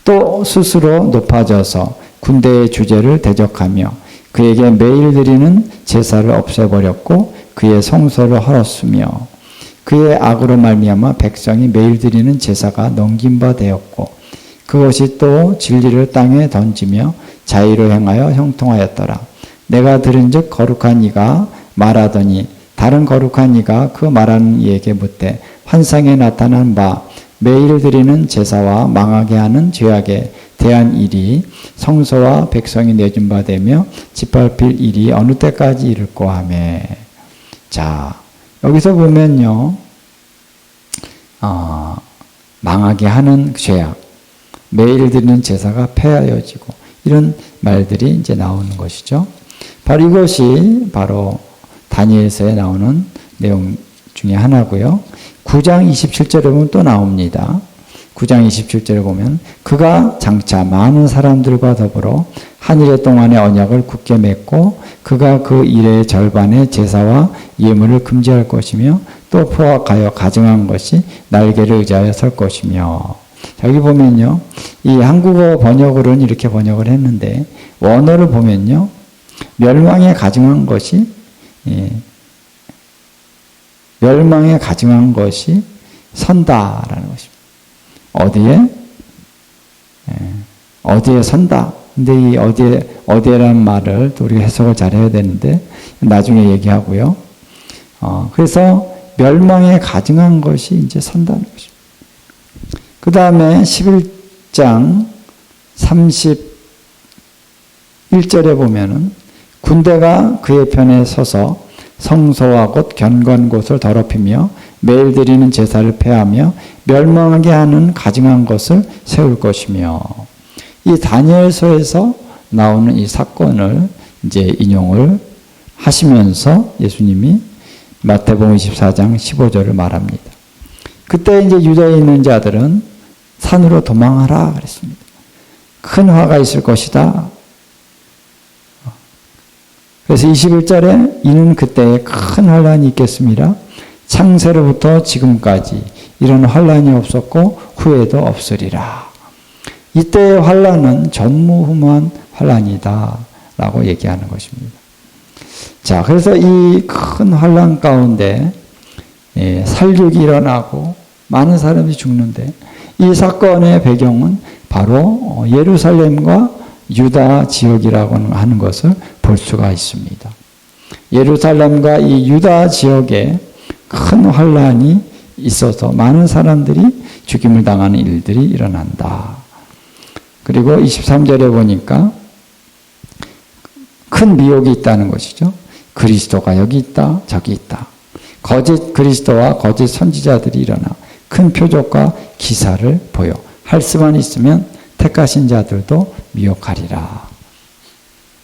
A: 또 스스로 높아져서 군대의 주제를 대적하며 그에게 매일 드리는 제사를 없애버렸고 그의 성소를 헐었으며 그의 악으로 말미암아 백성이 매일 드리는 제사가 넘긴 바 되었고 그것이 또 진리를 땅에 던지며 자의로 행하여 형통하였더라. 내가 들은즉 거룩한 이가 말하더니 다른 거룩한 이가 그 말하는 이에게 묻되 환상에 나타난 바 매일 드리는 제사와 망하게 하는 죄악에 대한 일이 성소와 백성이 내준 바 되며 짓밟힐 일이 어느 때까지 이를꼬 하며. 자, 여기서 보면요, 망하게 하는 죄악, 매일 드리는 제사가 폐하여지고 이런 말들이 이제 나오는 것이죠. 바로 이것이 바로 다니엘서에 나오는 내용 중에 하나고요. 9장 27절에 보면 또 나옵니다. 9장 27절에 보면 그가 장차 많은 사람들과 더불어 한 일의 동안의 언약을 굳게 맺고 그가 그 일의 절반의 제사와 예물을 금지할 것이며 또 포악하여 가증한 것이 날개를 의지하여 설 것이며. 여기 보면요, 이 한국어 번역으로는 이렇게 번역을 했는데 원어를 보면요, 멸망에 가증한 것이 멸망에 가증한 것이 선다라는 것입니다. 어디에? 어디에 선다? 근데 이 어디에라는 말을 또 우리가 해석을 잘 해야 되는데 나중에 얘기하고요. 그래서 멸망에 가증한 것이 이제 선다는 것입니다. 그 다음에 11장 31절에 보면은 군대가 그의 편에 서서 성소와 곧 견고한 곳을 더럽히며 매일 드리는 제사를 폐하며 멸망하게 하는 가증한 것을 세울 것이며, 이 다니엘서에서 나오는 이 사건을 이제 인용을 하시면서 예수님이 마태복음 24장 15절을 말합니다. 그때 이제 유다에 있는 자들은 산으로 도망하라 그랬습니다. 큰 화가 있을 것이다. 그래서 21절에 이는 그때에 큰 환란이 있겠습니다. 창세로부터 지금까지 이런 환란이 없었고 후에도 없으리라. 이때의 환란은 전무후무한 환란이다 라고 얘기하는 것입니다. 자, 그래서 이 큰 환란 가운데 살육이 일어나고 많은 사람이 죽는데, 이 사건의 배경은 바로 예루살렘과 유다 지역이라고 하는 것을 볼 수가 있습니다. 예루살렘과 이 유다 지역에 큰 환란이 있어서 많은 사람들이 죽임을 당하는 일들이 일어난다. 그리고 23절에 보니까 큰 미혹이 있다는 것이죠. 그리스도가 여기 있다, 저기 있다. 거짓 그리스도와 거짓 선지자들이 일어나 큰 표적과 기사를 보여 할 수만 있으면 택하신 자들도 미혹하리라.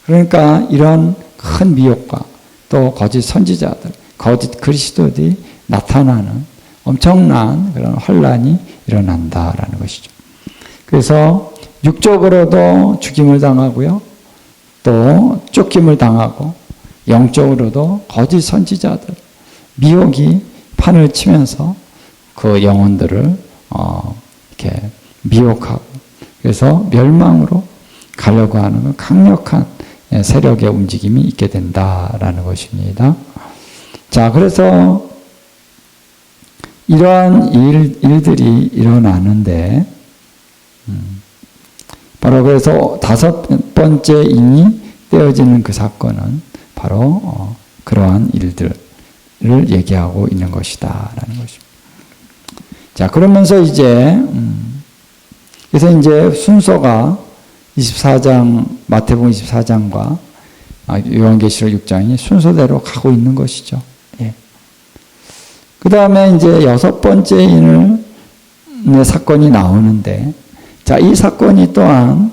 A: 그러니까 이런 큰 미혹과 또 거짓 선지자들, 거짓 그리스도들이 나타나는 엄청난 그런 환란이 일어난다라는 것이죠. 그래서 육적으로도 죽임을 당하고요, 또 쫓김을 당하고, 영적으로도 거짓 선지자들, 미혹이 판을 치면서 그 영혼들을 이렇게 미혹하고, 그래서 멸망으로 가려고 하는 강력한 세력의 움직임이 있게 된다라는 것입니다. 자, 그래서 이러한 일들이 일어나는데, 바로 그래서 5번째 인이 떼어지는 그 사건은 바로 그러한 일들을 얘기하고 있는 것이다라는 것입니다. 자, 그러면서 그래서 이제 순서가 24장, 마태복음 24장과 요한계시록 6장이 순서대로 가고 있는 것이죠. 예. 그 다음에 이제 6번째 인의 사건이 나오는데, 자, 이 사건이 또한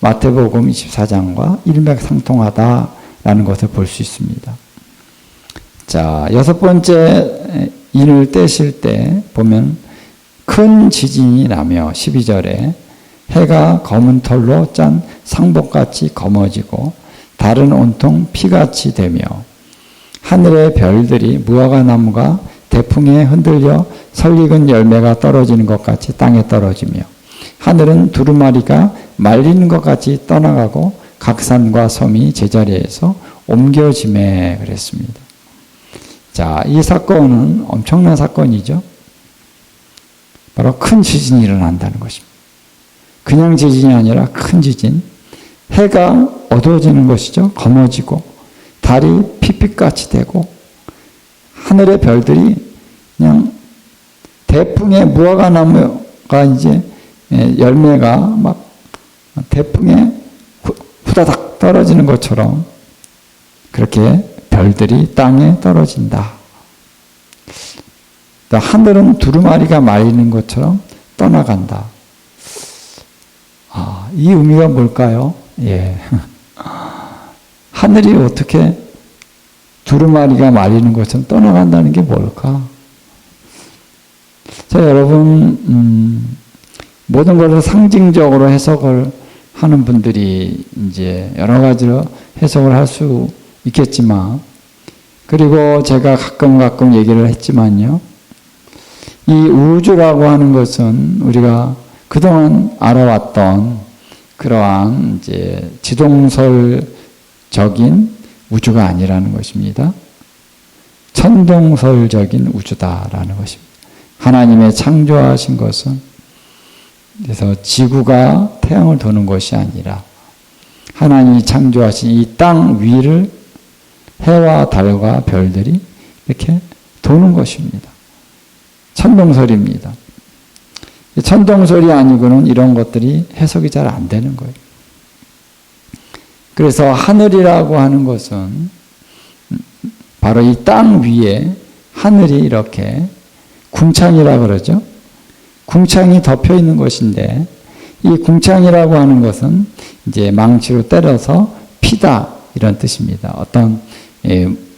A: 마태복음 24장과 일맥상통하다라는 것을 볼 수 있습니다. 자, 6번째 인을 떼실 때 보면 큰 지진이 나며 12절에 해가 검은 털로 짠 상복같이 검어지고 달은 온통 피같이 되며 하늘의 별들이 무화과 나무가 대풍에 흔들려 설익은 열매가 떨어지는 것 같이 땅에 떨어지며 하늘은 두루마리가 말리는 것 같이 떠나가고 각 산과 섬이 제자리에서 옮겨지매 그랬습니다. 자, 이 사건은 엄청난 사건이죠. 바로 큰 지진이 일어난다는 것입니다. 그냥 지진이 아니라 큰 지진. 해가 어두워지는 것이죠. 검어지고 달이 핏빛같이 되고 하늘의 별들이 그냥 대풍에 무화과 나무가 이제 열매가 막 대풍에 후다닥 떨어지는 것처럼 그렇게 별들이 땅에 떨어진다. 또 하늘은 두루마리가 말리는 것처럼 떠나간다. 이 의미가 뭘까요? 예. 하늘이 어떻게 두루마리가 말리는 것처럼 떠나간다는 게 뭘까? 자, 여러분, 모든 것을 상징적으로 해석을 하는 분들이 이제 여러 가지로 해석을 할 수 있겠지만, 그리고 제가 가끔 얘기를 했지만요, 이 우주라고 하는 것은 우리가 그동안 알아왔던 그러한 이제 지동설적인 우주가 아니라는 것입니다. 천동설적인 우주다라는 것입니다. 하나님의 창조하신 것은 그래서 지구가 태양을 도는 것이 아니라 하나님이 창조하신 이 땅 위를 해와 달과 별들이 이렇게 도는 것입니다. 천동설입니다. 천동설이 아니고는 이런 것들이 해석이 잘 안 되는 거예요. 그래서 하늘이라고 하는 것은 바로 이 땅 위에 하늘이 이렇게 궁창이라고 그러죠. 궁창이 덮여 있는 것인데 이 궁창이라고 하는 것은 이제 망치로 때려서 피다 이런 뜻입니다. 어떤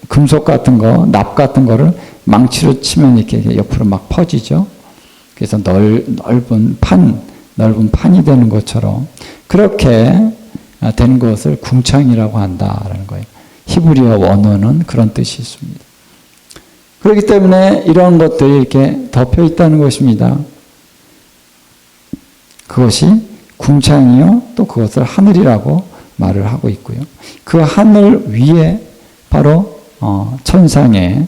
A: 금속 같은 거, 납 같은 거를 망치로 치면 이렇게 옆으로 막 퍼지죠. 그래서 넓은 판이 되는 것처럼 그렇게 되는 것을 궁창이라고 한다라는 거예요. 히브리어 원어는 그런 뜻이 있습니다. 그렇기 때문에 이런 것들이 이렇게 덮여 있다는 것입니다. 그것이 궁창이요, 또 그것을 하늘이라고 말을 하고 있고요. 그 하늘 위에 바로 천상의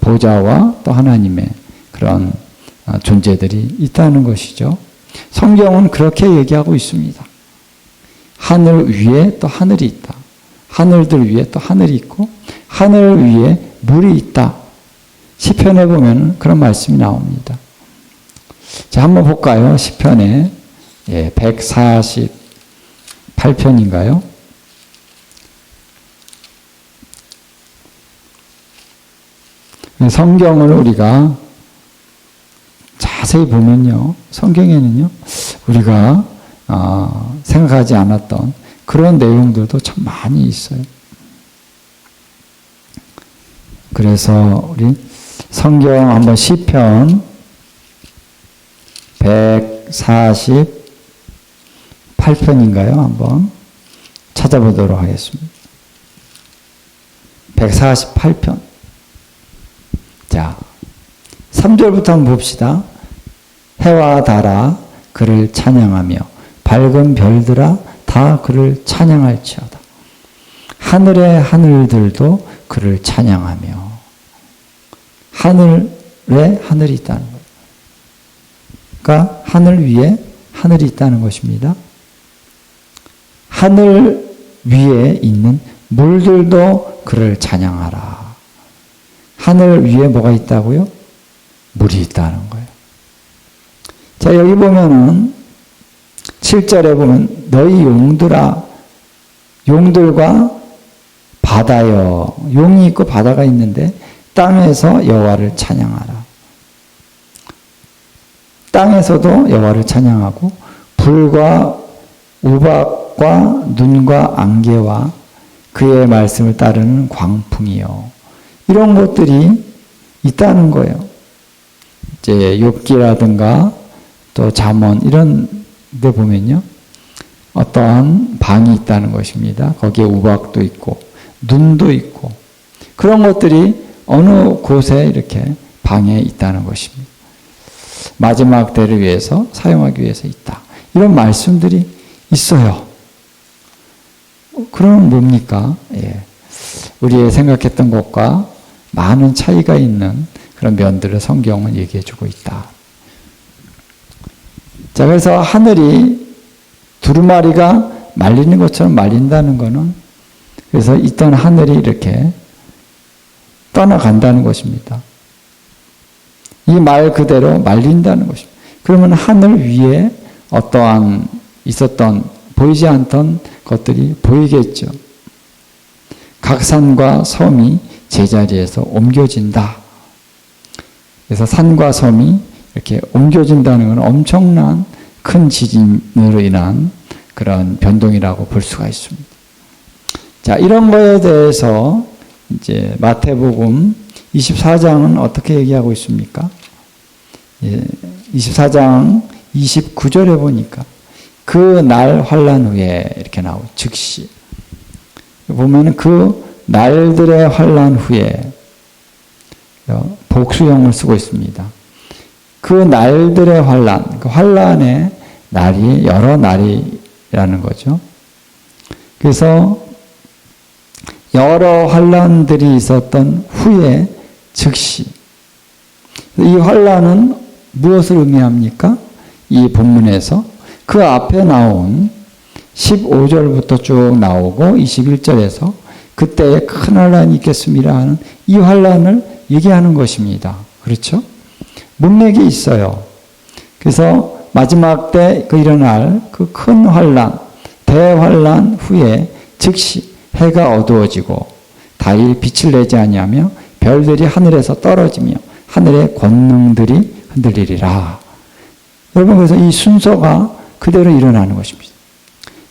A: 보좌와 또 하나님의 그런 존재들이 있다는 것이죠. 성경은 그렇게 얘기하고 있습니다. 하늘 위에 또 하늘이 있다. 하늘들 위에 또 하늘이 있고 하늘 위에 물이 있다. 시편에 보면 그런 말씀이 나옵니다. 자, 한번 볼까요? 시편에 148편인가요? 성경을 우리가 자세히 보면요, 성경에는요, 우리가 생각하지 않았던 그런 내용들도 참 많이 있어요. 그래서 우리 성경 한번 시편 148편인가요? 한번 찾아보도록 하겠습니다. 148편. 자, 3절부터 한번 봅시다. 해와 달아 그를 찬양하며 밝은 별들아 다 그를 찬양할지어다. 하늘의 하늘들도 그를 찬양하며. 하늘에 하늘이 있다는 거예요. 그러니까 하늘 위에 하늘이 있다는 것입니다. 하늘 위에 있는 물들도 그를 찬양하라. 하늘 위에 뭐가 있다고요? 물이 있다는 거예요. 자, 여기 보면은 7절에 보면 너희 용들아, 용들과 바다여, 용이 있고 바다가 있는데 땅에서 여호와를 찬양하라. 땅에서도 여호와를 찬양하고 불과 우박과 눈과 안개와 그의 말씀을 따르는 광풍이요. 이런 것들이 있다는 거예요. 이제 욥기라든가 또 잠언 이런 데 보면요, 어떠한 방이 있다는 것입니다. 거기에 우박도 있고 눈도 있고 그런 것들이 어느 곳에 이렇게 방에 있다는 것입니다. 마지막 때를 위해서 사용하기 위해서 있다. 이런 말씀들이 있어요. 그러면 뭡니까? 우리의 생각했던 것과 많은 차이가 있는 그런 면들을 성경은 얘기해 주고 있다. 자, 그래서 하늘이 두루마리가 말리는 것처럼 말린다는 것은 그래서 있던 하늘이 이렇게 떠나간다는 것입니다. 이 말 그대로 말린다는 것입니다. 그러면 하늘 위에 어떠한 있었던 보이지 않던 것들이 보이겠죠. 각 산과 섬이 제자리에서 옮겨진다. 그래서 산과 섬이 이렇게 옮겨진다는 건 엄청난 큰 지진으로 인한 그런 변동이라고 볼 수가 있습니다. 자, 이런 거에 대해서 이제 마태복음 24장은 어떻게 얘기하고 있습니까? 24장 29절에 보니까 그 날 환난 후에 이렇게 나오고 즉시 보면은 그 날들의 환난 후에 복수형을 쓰고 있습니다. 그 날들의 환난, 그 환난의 날이 여러 날이라는 거죠. 그래서 여러 환난들이 있었던 후에 즉시 이 환난은 무엇을 의미합니까? 이 본문에서 그 앞에 나온 15절부터 쭉 나오고 21절에서 그때에 큰 환란이 있겠습니다 하는 이 환란을 얘기하는 것입니다. 그렇죠? 문맥이 있어요. 그래서 마지막 때 그 일어날 그 큰 환란, 대환란 후에 즉시 해가 어두워지고 달이 빛을 내지 아니하며 별들이 하늘에서 떨어지며 하늘의 권능들이 흔들리리라. 여러분, 그래서 이 순서가 그대로 일어나는 것입니다.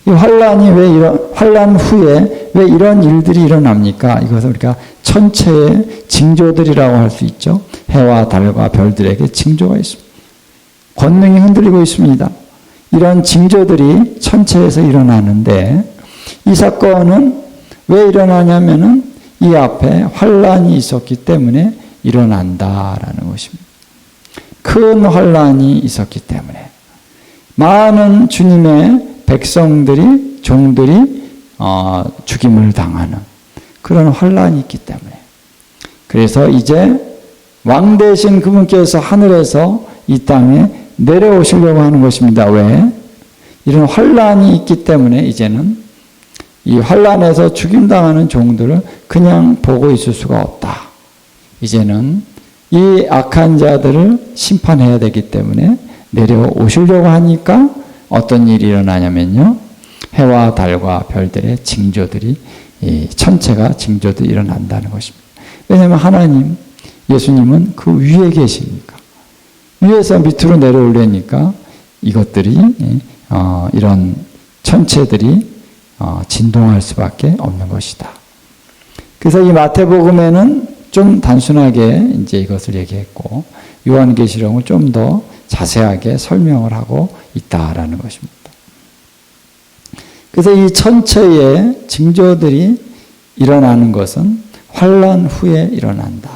A: 이 환란 후에 왜 이런 일들이 일어납니까? 이것을 우리가 천체의 징조들이라고 할 수 있죠. 해와 달과 별들에게 징조가 있습니다. 권능이 흔들리고 있습니다. 이런 징조들이 천체에서 일어나는데 이 사건은 왜 일어나냐면은 이 앞에 환란이 있었기 때문에 일어난다라는 것입니다. 큰 환란이 있었기 때문에 많은 주님의 백성들이 종들이 죽임을 당하는 그런 환란이 있기 때문에 그래서 이제 왕 대신 그분께서 하늘에서 이 땅에 내려오시려고 하는 것입니다. 왜? 이런 환란이 있기 때문에 이제는 이 환란에서 죽임당하는 종들을 그냥 보고 있을 수가 없다. 이제는 이 악한 자들을 심판해야 되기 때문에 내려오시려고 하니까 어떤 일이 일어나냐면요. 해와 달과 별들의 징조들이 이 천체가 징조들이 일어난다는 것입니다. 왜냐하면 하나님, 예수님은 그 위에 계시니까. 위에서 밑으로 내려오려니까 이것들이 이런 천체들이 진동할 수밖에 없는 것이다. 그래서 이 마태복음에는 좀 단순하게 이제 이것을 얘기했고 요한계시록은 좀 더 자세하게 설명을 하고 있다라는 것입니다. 그래서 이 천체의 징조들이 일어나는 것은 환란 후에 일어난다.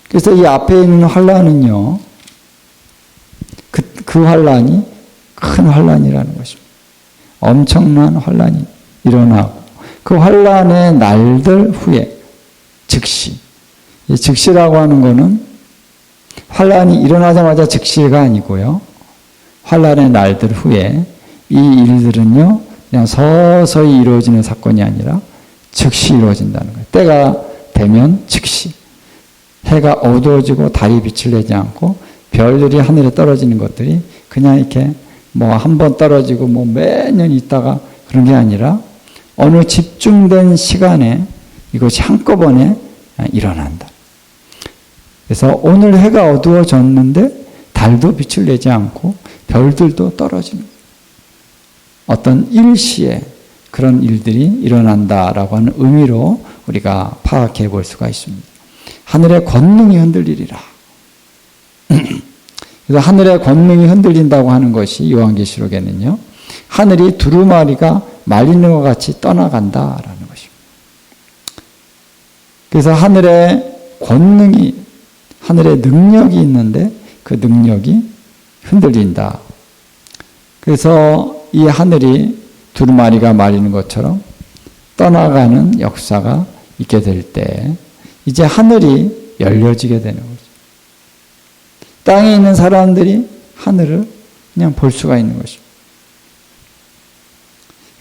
A: 그래서 이 앞에 있는 환란은요, 그 환란이 큰 환란이라는 것입니다. 엄청난 환란이 일어나고 그 환란의 날들 후에 즉시, 이 즉시라고 하는 것은 환란이 일어나자마자 즉시가 아니고요. 환란의 날들 후에 이 일들은요, 그냥 서서히 이루어지는 사건이 아니라 즉시 이루어진다는 거예요. 때가 되면 즉시. 해가 어두워지고 달이 빛을 내지 않고 별들이 하늘에 떨어지는 것들이 그냥 이렇게 뭐 한 번 떨어지고 뭐 매년 있다가 그런 게 아니라 어느 집중된 시간에 이것이 한꺼번에 일어난다. 그래서 오늘 해가 어두워졌는데 달도 빛을 내지 않고 별들도 떨어지는 어떤 일시에 그런 일들이 일어난다라고 하는 의미로 우리가 파악해 볼 수가 있습니다. 하늘의 권능이 흔들리리라. 그래서 하늘의 권능이 흔들린다고 하는 것이 요한계시록에는요, 하늘이 두루마리가 말리는 것 같이 떠나간다라는 것입니다. 그래서 하늘의 권능이, 하늘의 능력이 있는데 그 능력이 흔들린다. 그래서 이 하늘이 두루마리가 말리는 것처럼 떠나가는 역사가 있게 될 때 이제 하늘이 열려지게 되는 거죠. 땅에 있는 사람들이 하늘을 그냥 볼 수가 있는 것입니다.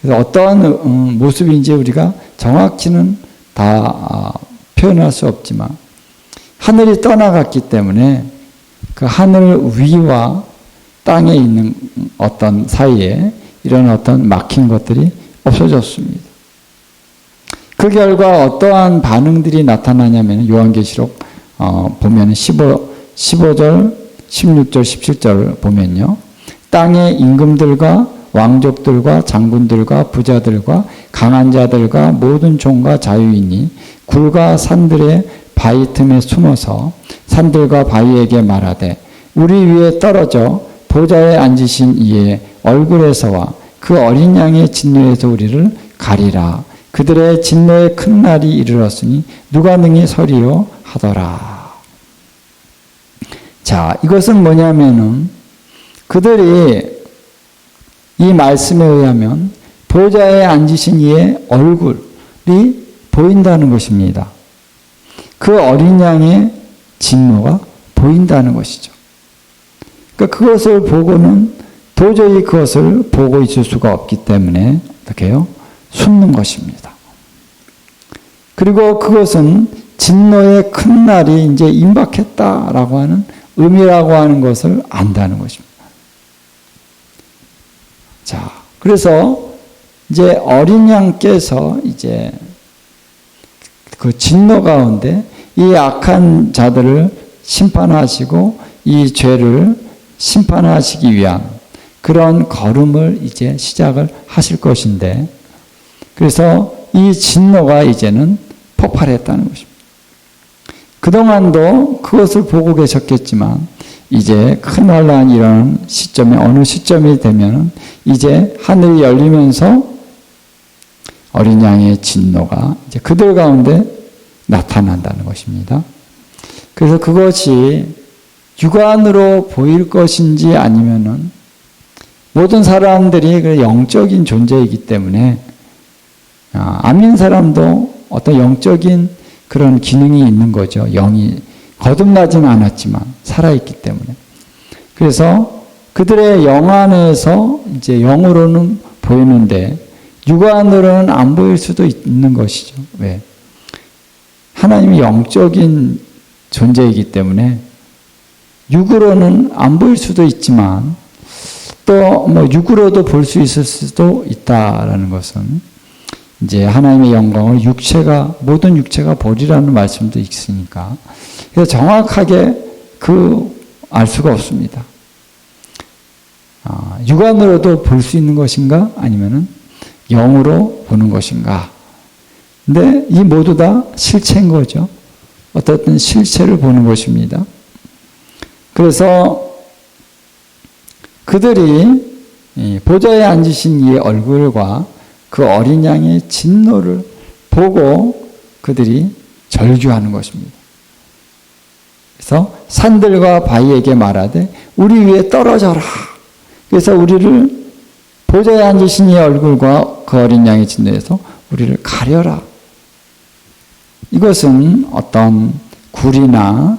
A: 그래서 어떠한 모습인지 우리가 정확히는 다 표현할 수 없지만 하늘이 떠나갔기 때문에 그 하늘 위와 땅에 있는 어떤 사이에 이런 어떤 막힌 것들이 없어졌습니다. 그 결과 어떠한 반응들이 나타나냐면 요한계시록 보면 15절, 16절, 17절을 보면요. 땅의 임금들과 왕족들과 장군들과 부자들과 강한 자들과 모든 종과 자유인이 굴과 산들의 바위 틈에 숨어서 산들과 바위에게 말하되 우리 위에 떨어져 보좌에 앉으신 이의 얼굴에서와 그 어린 양의 진노에서 우리를 가리라. 그들의 진노의 큰 날이 이르렀으니 누가 능히 서리요 하더라. 자, 이것은 뭐냐면은 그들이 이 말씀에 의하면 보좌에 앉으신 이의 얼굴이 보인다는 것입니다. 그 어린 양의 진노가 보인다는 것이죠. 그러니까 그것을 보고는 도저히 그것을 보고 있을 수가 없기 때문에 어떻게 해요? 숨는 것입니다. 그리고 그것은 진노의 큰 날이 이제 임박했다라고 하는 의미라고 하는 것을 안다는 것입니다. 자, 그래서 이제 어린 양께서 이제 그 진노 가운데 이 악한 자들을 심판하시고 이 죄를 심판하시기 위한 그런 걸음을 이제 시작을 하실 것인데, 그래서 이 진노가 이제는 폭발했다는 것입니다. 그동안도 그것을 보고 계셨겠지만 이제 큰 환란이 일어나는 시점에 어느 시점이 되면 이제 하늘이 열리면서 어린 양의 진노가 이제 그들 가운데 나타난다는 것입니다. 그래서 그것이 육안으로 보일 것인지 아니면은 모든 사람들이 영적인 존재이기 때문에 안 믿는 사람도 어떤 영적인 그런 기능이 있는 거죠. 영이 거듭나지는 않았지만 살아있기 때문에. 그래서 그들의 영 안에서 이제 영으로는 보이는데 육안으로는 안 보일 수도 있는 것이죠. 왜? 하나님이 영적인 존재이기 때문에 육으로는 안 보일 수도 있지만 또 뭐 육으로도 볼 수 있을 수도 있다라는 것은 이제 하나님의 영광을 모든 육체가 보리라는 말씀도 있으니까, 그래서 정확하게 알 수가 없습니다. 육안으로도 볼 수 있는 것인가 아니면은 영으로 보는 것인가. 근데 이 모두 다 실체인 거죠. 어떤 실체를 보는 것입니다. 그래서 그들이 보좌에 앉으신 이 얼굴과 그 어린 양의 진노를 보고 그들이 절규하는 것입니다. 그래서 산들과 바위에게 말하되 우리 위에 떨어져라. 그래서 우리를 보좌에 앉으신 이 얼굴과 그 어린 양의 진노에서 우리를 가려라. 이것은 어떤 굴이나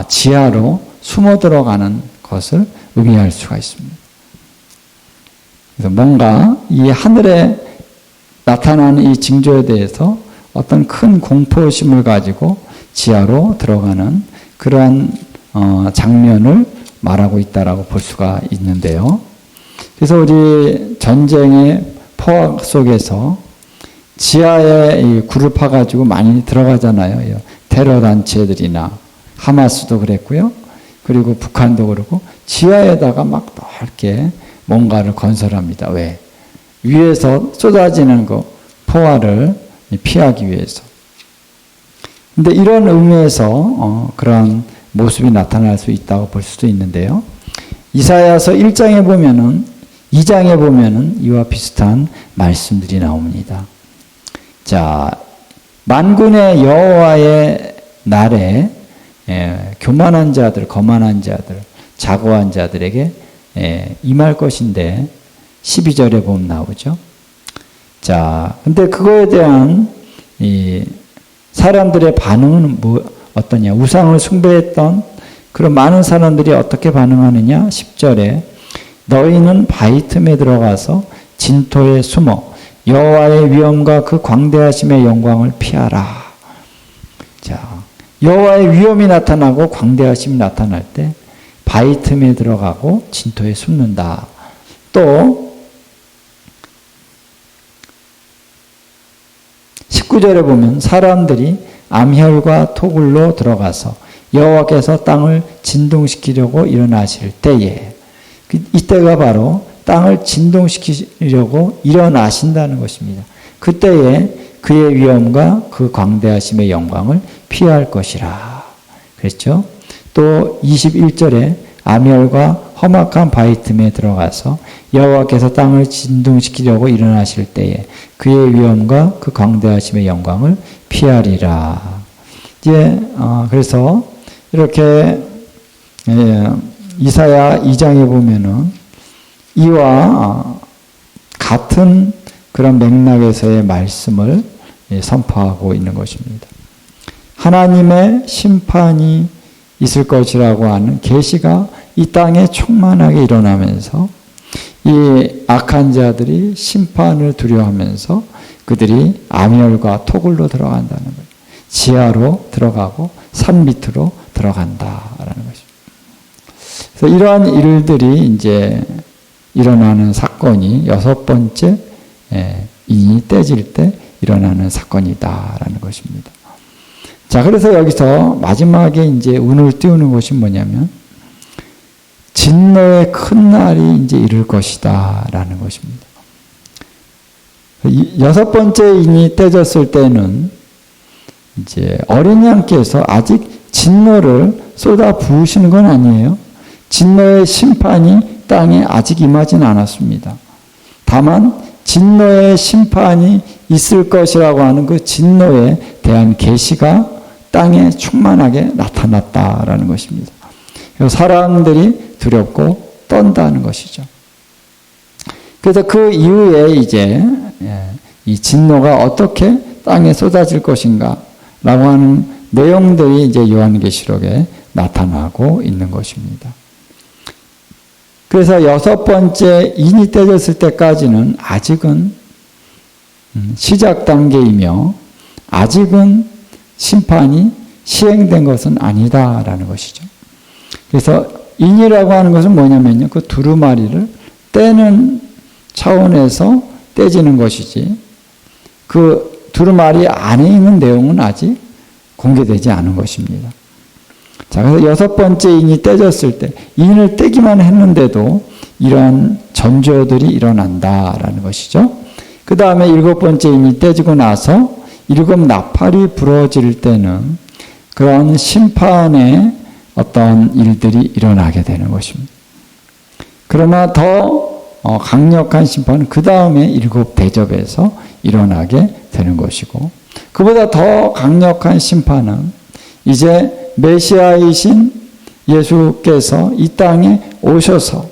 A: 지하로 숨어 들어가는 것을 의미할 수가 있습니다. 그래서 뭔가 이 하늘에 나타나는 이 징조에 대해서 어떤 큰 공포심을 가지고 지하로 들어가는 그러한 장면을 말하고 있다라고 볼 수가 있는데요. 그래서 우리 전쟁의 포악 속에서 지하에 이 굴을 파가지고 많이 들어가잖아요. 테러 단체들이나 하마스도 그랬고요. 그리고 북한도 그렇고 지하에다가 막 넓게 뭔가를 건설합니다. 왜? 위에서 쏟아지는 그 포화를 피하기 위해서. 근데 이런 의미에서 그런 모습이 나타날 수 있다고 볼 수도 있는데요. 이사야서 1장에 보면은 2장에 보면은 이와 비슷한 말씀들이 나옵니다. 자, 만군의 여호와의 날에 교만한 자들, 거만한 자들, 자고한 자들에게 임할 것인데 12절에 보면 나오죠. 자, 근데 그거에 대한 이 사람들의 반응은 어떠냐? 우상을 숭배했던 그런 많은 사람들이 어떻게 반응하느냐? 10절에 너희는 바위 틈에 들어가서 진토에 숨어 여호와의 위엄과 그 광대하심의 영광을 피하라. 자, 여호와의 위엄이 나타나고 광대하심이 나타날 때 바위 틈에 들어가고 진토에 숨는다. 또 19절에 보면 사람들이 암혈과 토굴로 들어가서 여호와께서 땅을 진동시키려고 일어나실 때에, 이때가 바로 땅을 진동시키려고 일어나신다는 것입니다. 그때에 그의 위엄과 그 광대하심의 영광을 피할 것이라. 그랬죠? 또 21절에 암혈과 험악한 바위 틈에 들어가서 여호와께서 땅을 진동시키려고 일어나실 때에 그의 위엄과 그 광대하심의 영광을 피하리라. 이제 그래서 이렇게 이사야 2장에 보면은 이와 같은 그런 맥락에서의 말씀을 선포하고 있는 것입니다. 하나님의 심판이 있을 것이라고 하는 계시가 이 땅에 충만하게 일어나면서 이 악한 자들이 심판을 두려워하면서 그들이 아미엘과 토굴로 들어간다는 거예요. 지하로 들어가고 산 밑으로 들어간다라는 것입니다. 그래서 이러한 일들이 이제 일어나는 사건이 여섯 번째 인이 떼질 때 일어나는 사건이다라는 것입니다. 자, 그래서 여기서 마지막에 이제 운을 띄우는 것이 뭐냐면 진노의 큰 날이 이제 이를 것이다라는 것입니다. 여섯 번째 인이 떼졌을 때는 이제 어린 양께서 아직 진노를 쏟아 부으시는 건 아니에요. 진노의 심판이 땅에 아직 임하진 않았습니다. 다만 진노의 심판이 있을 것이라고 하는 그 진노에 대한 계시가 땅에 충만하게 나타났다라는 것입니다. 사람들이 두렵고 떤다는 것이죠. 그래서 그 이후에 이제 이 진노가 어떻게 땅에 쏟아질 것인가 라고 하는 내용들이 이제 요한계시록에 나타나고 있는 것입니다. 그래서 여섯 번째 인이 떼졌을 때까지는 아직은 시작 단계이며 아직은 심판이 시행된 것은 아니다라는 것이죠. 그래서 인이라고 하는 것은 뭐냐면요, 그 두루마리를 떼는 차원에서 떼지는 것이지 그 두루마리 안에 있는 내용은 아직 공개되지 않은 것입니다. 자, 그래서 여섯 번째 인이 떼졌을 때 인을 떼기만 했는데도 이러한 전조들이 일어난다라는 것이죠. 그 다음에 일곱 번째 인이 떼지고 나서 일곱 나팔이 불어질 때는 그런 심판의 어떤 일들이 일어나게 되는 것입니다. 그러나 더 강력한 심판은 그 다음에 일곱 대접에서 일어나게 되는 것이고, 그보다 더 강력한 심판은 이제 메시아이신 예수께서 이 땅에 오셔서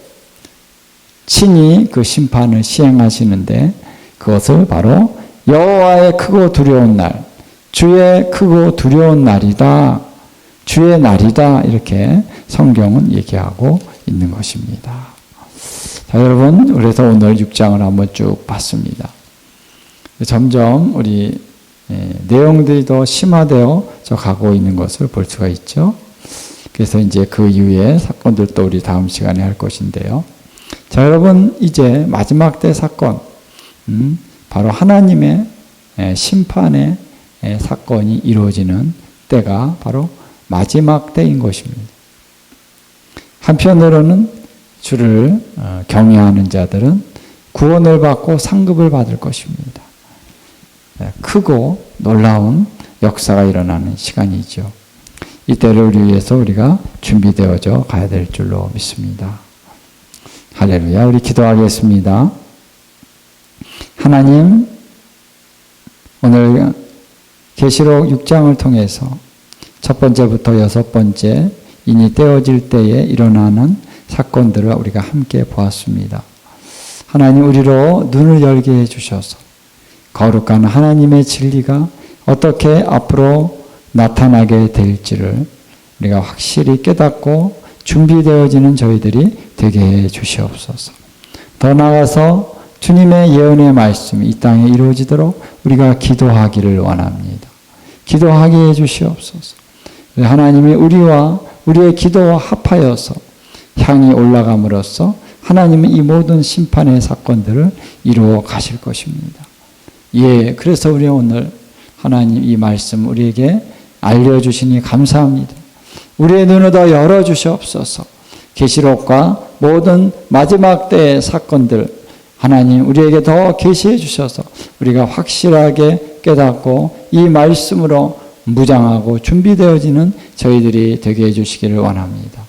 A: 친히 그 심판을 시행하시는데, 그것을 바로 여호와의 크고 두려운 날, 주의 크고 두려운 날이다, 주의 날이다, 이렇게 성경은 얘기하고 있는 것입니다. 자, 여러분, 그래서 오늘 6장을 한번 쭉 봤습니다. 점점 우리 내용들이 더 심화되어 가고 있는 것을 볼 수가 있죠. 그래서 이제 그 이후의 사건들도 우리 다음 시간에 할 것인데요. 자, 여러분, 이제 마지막 때 사건, 바로 하나님의 심판의 사건이 이루어지는 때가 바로 마지막 때인 것입니다. 한편으로는 주를 경외하는 자들은 구원을 받고 상급을 받을 것입니다. 크고 놀라운 역사가 일어나는 시간이죠. 이때를 위해서 우리가 준비되어져 가야 될 줄로 믿습니다. 할렐루야. 우리 기도하겠습니다. 하나님, 오늘 계시록 6장을 통해서 첫 번째부터 여섯 번째 인이 떼어질 때에 일어나는 사건들을 우리가 함께 보았습니다. 하나님, 우리로 눈을 열게 해주셔서 거룩한 하나님의 진리가 어떻게 앞으로 나타나게 될지를 우리가 확실히 깨닫고 준비되어지는 저희들이 되게 해 주시옵소서. 더 나아가서 주님의 예언의 말씀이 이 땅에 이루어지도록 우리가 기도하기를 원합니다. 기도하게 해 주시옵소서. 하나님이 우리와 우리의 기도와 합하여서 향이 올라감으로써 하나님은 이 모든 심판의 사건들을 이루어 가실 것입니다. 예, 그래서 우리 오늘 하나님 이 말씀 우리에게 알려주시니 감사합니다. 우리의 눈을 더 열어주시옵소서. 계시록과 모든 마지막 때의 사건들 하나님 우리에게 더 계시해 주셔서 우리가 확실하게 깨닫고 이 말씀으로 무장하고 준비되어지는 저희들이 되게 해주시기를 원합니다.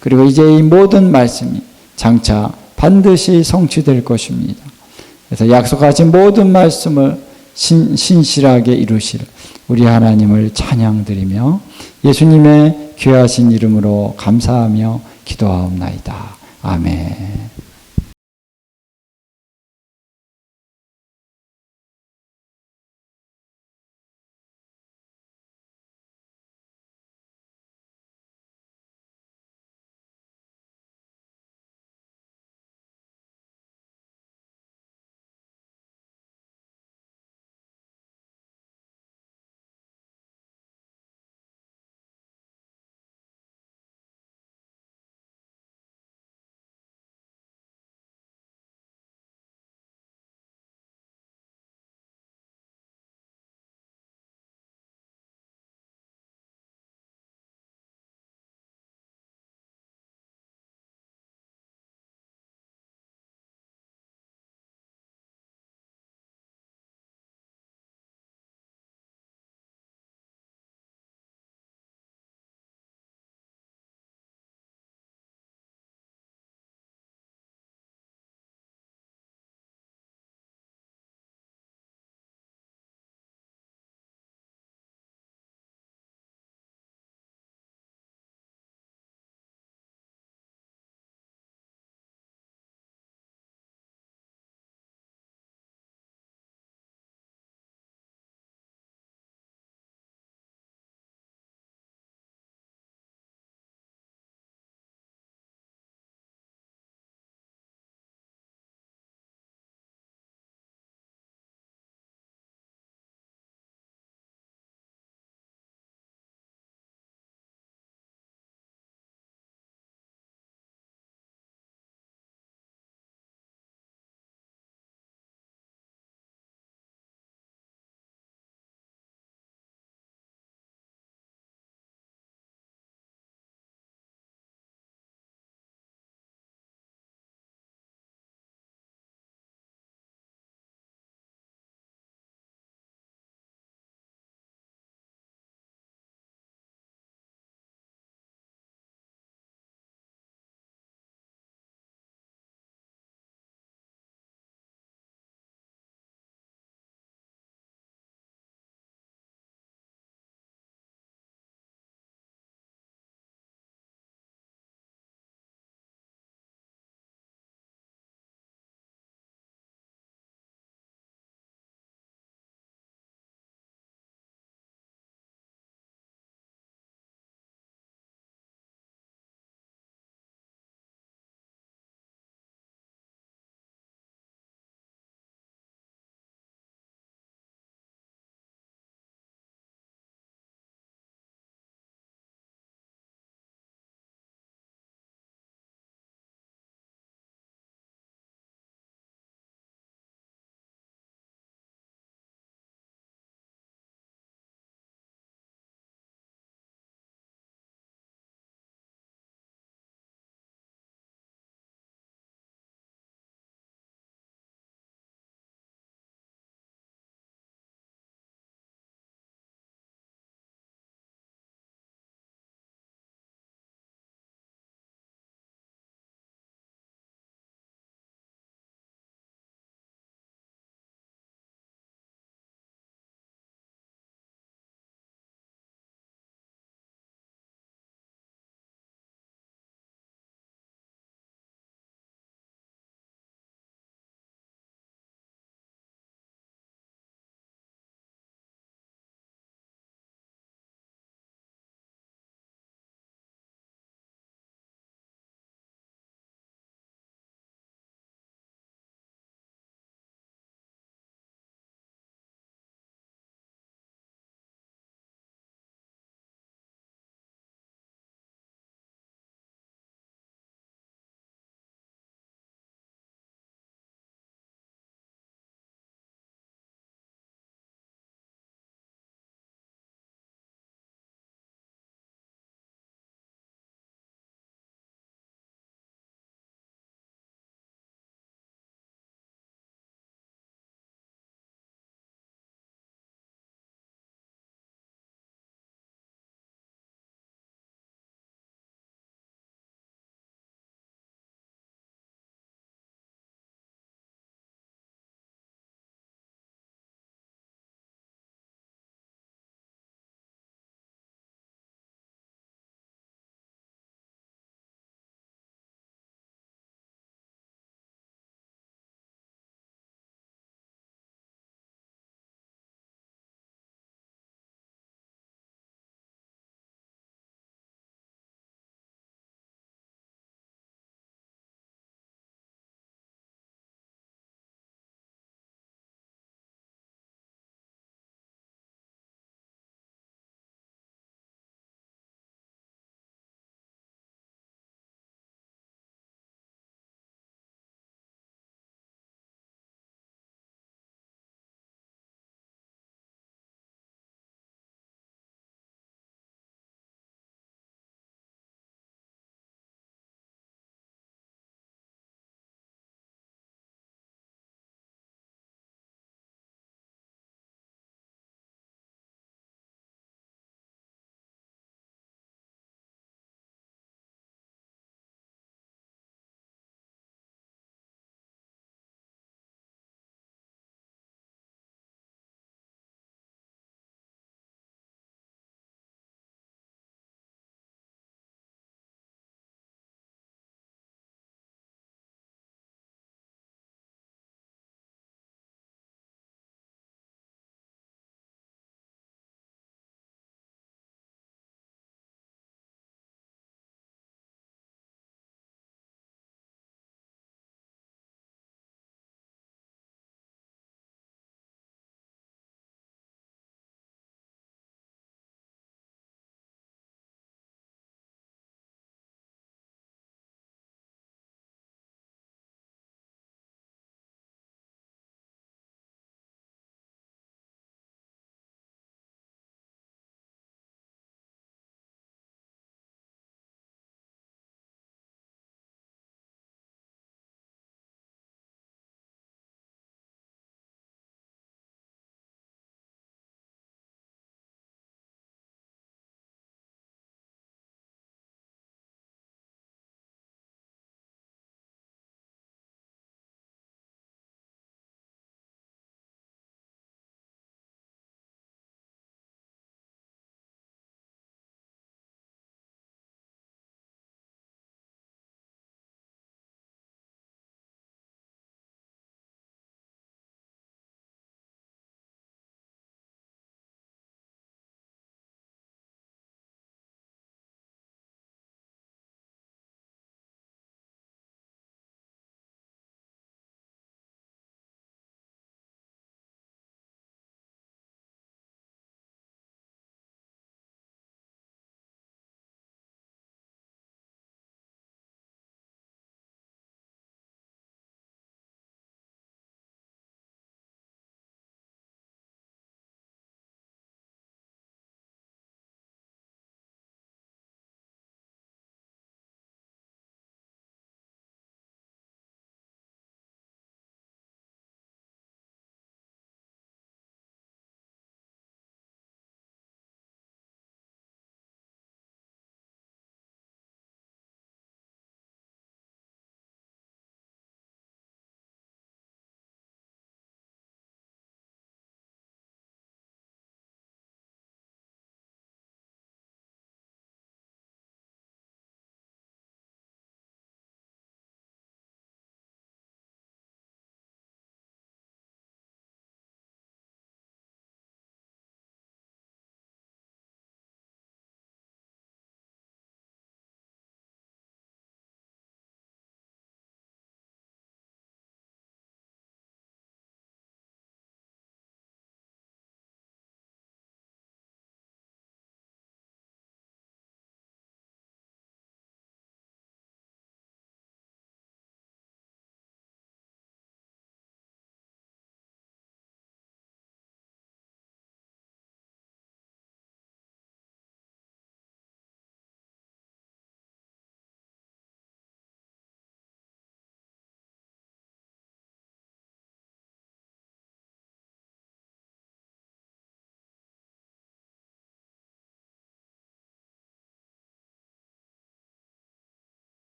A: 그리고 이제 이 모든 말씀이 장차 반드시 성취될 것입니다. 그래서 약속하신 모든 말씀을 신실하게 이루실 우리 하나님을 찬양드리며 예수님의 귀하신 이름으로 감사하며 기도하옵나이다. 아멘.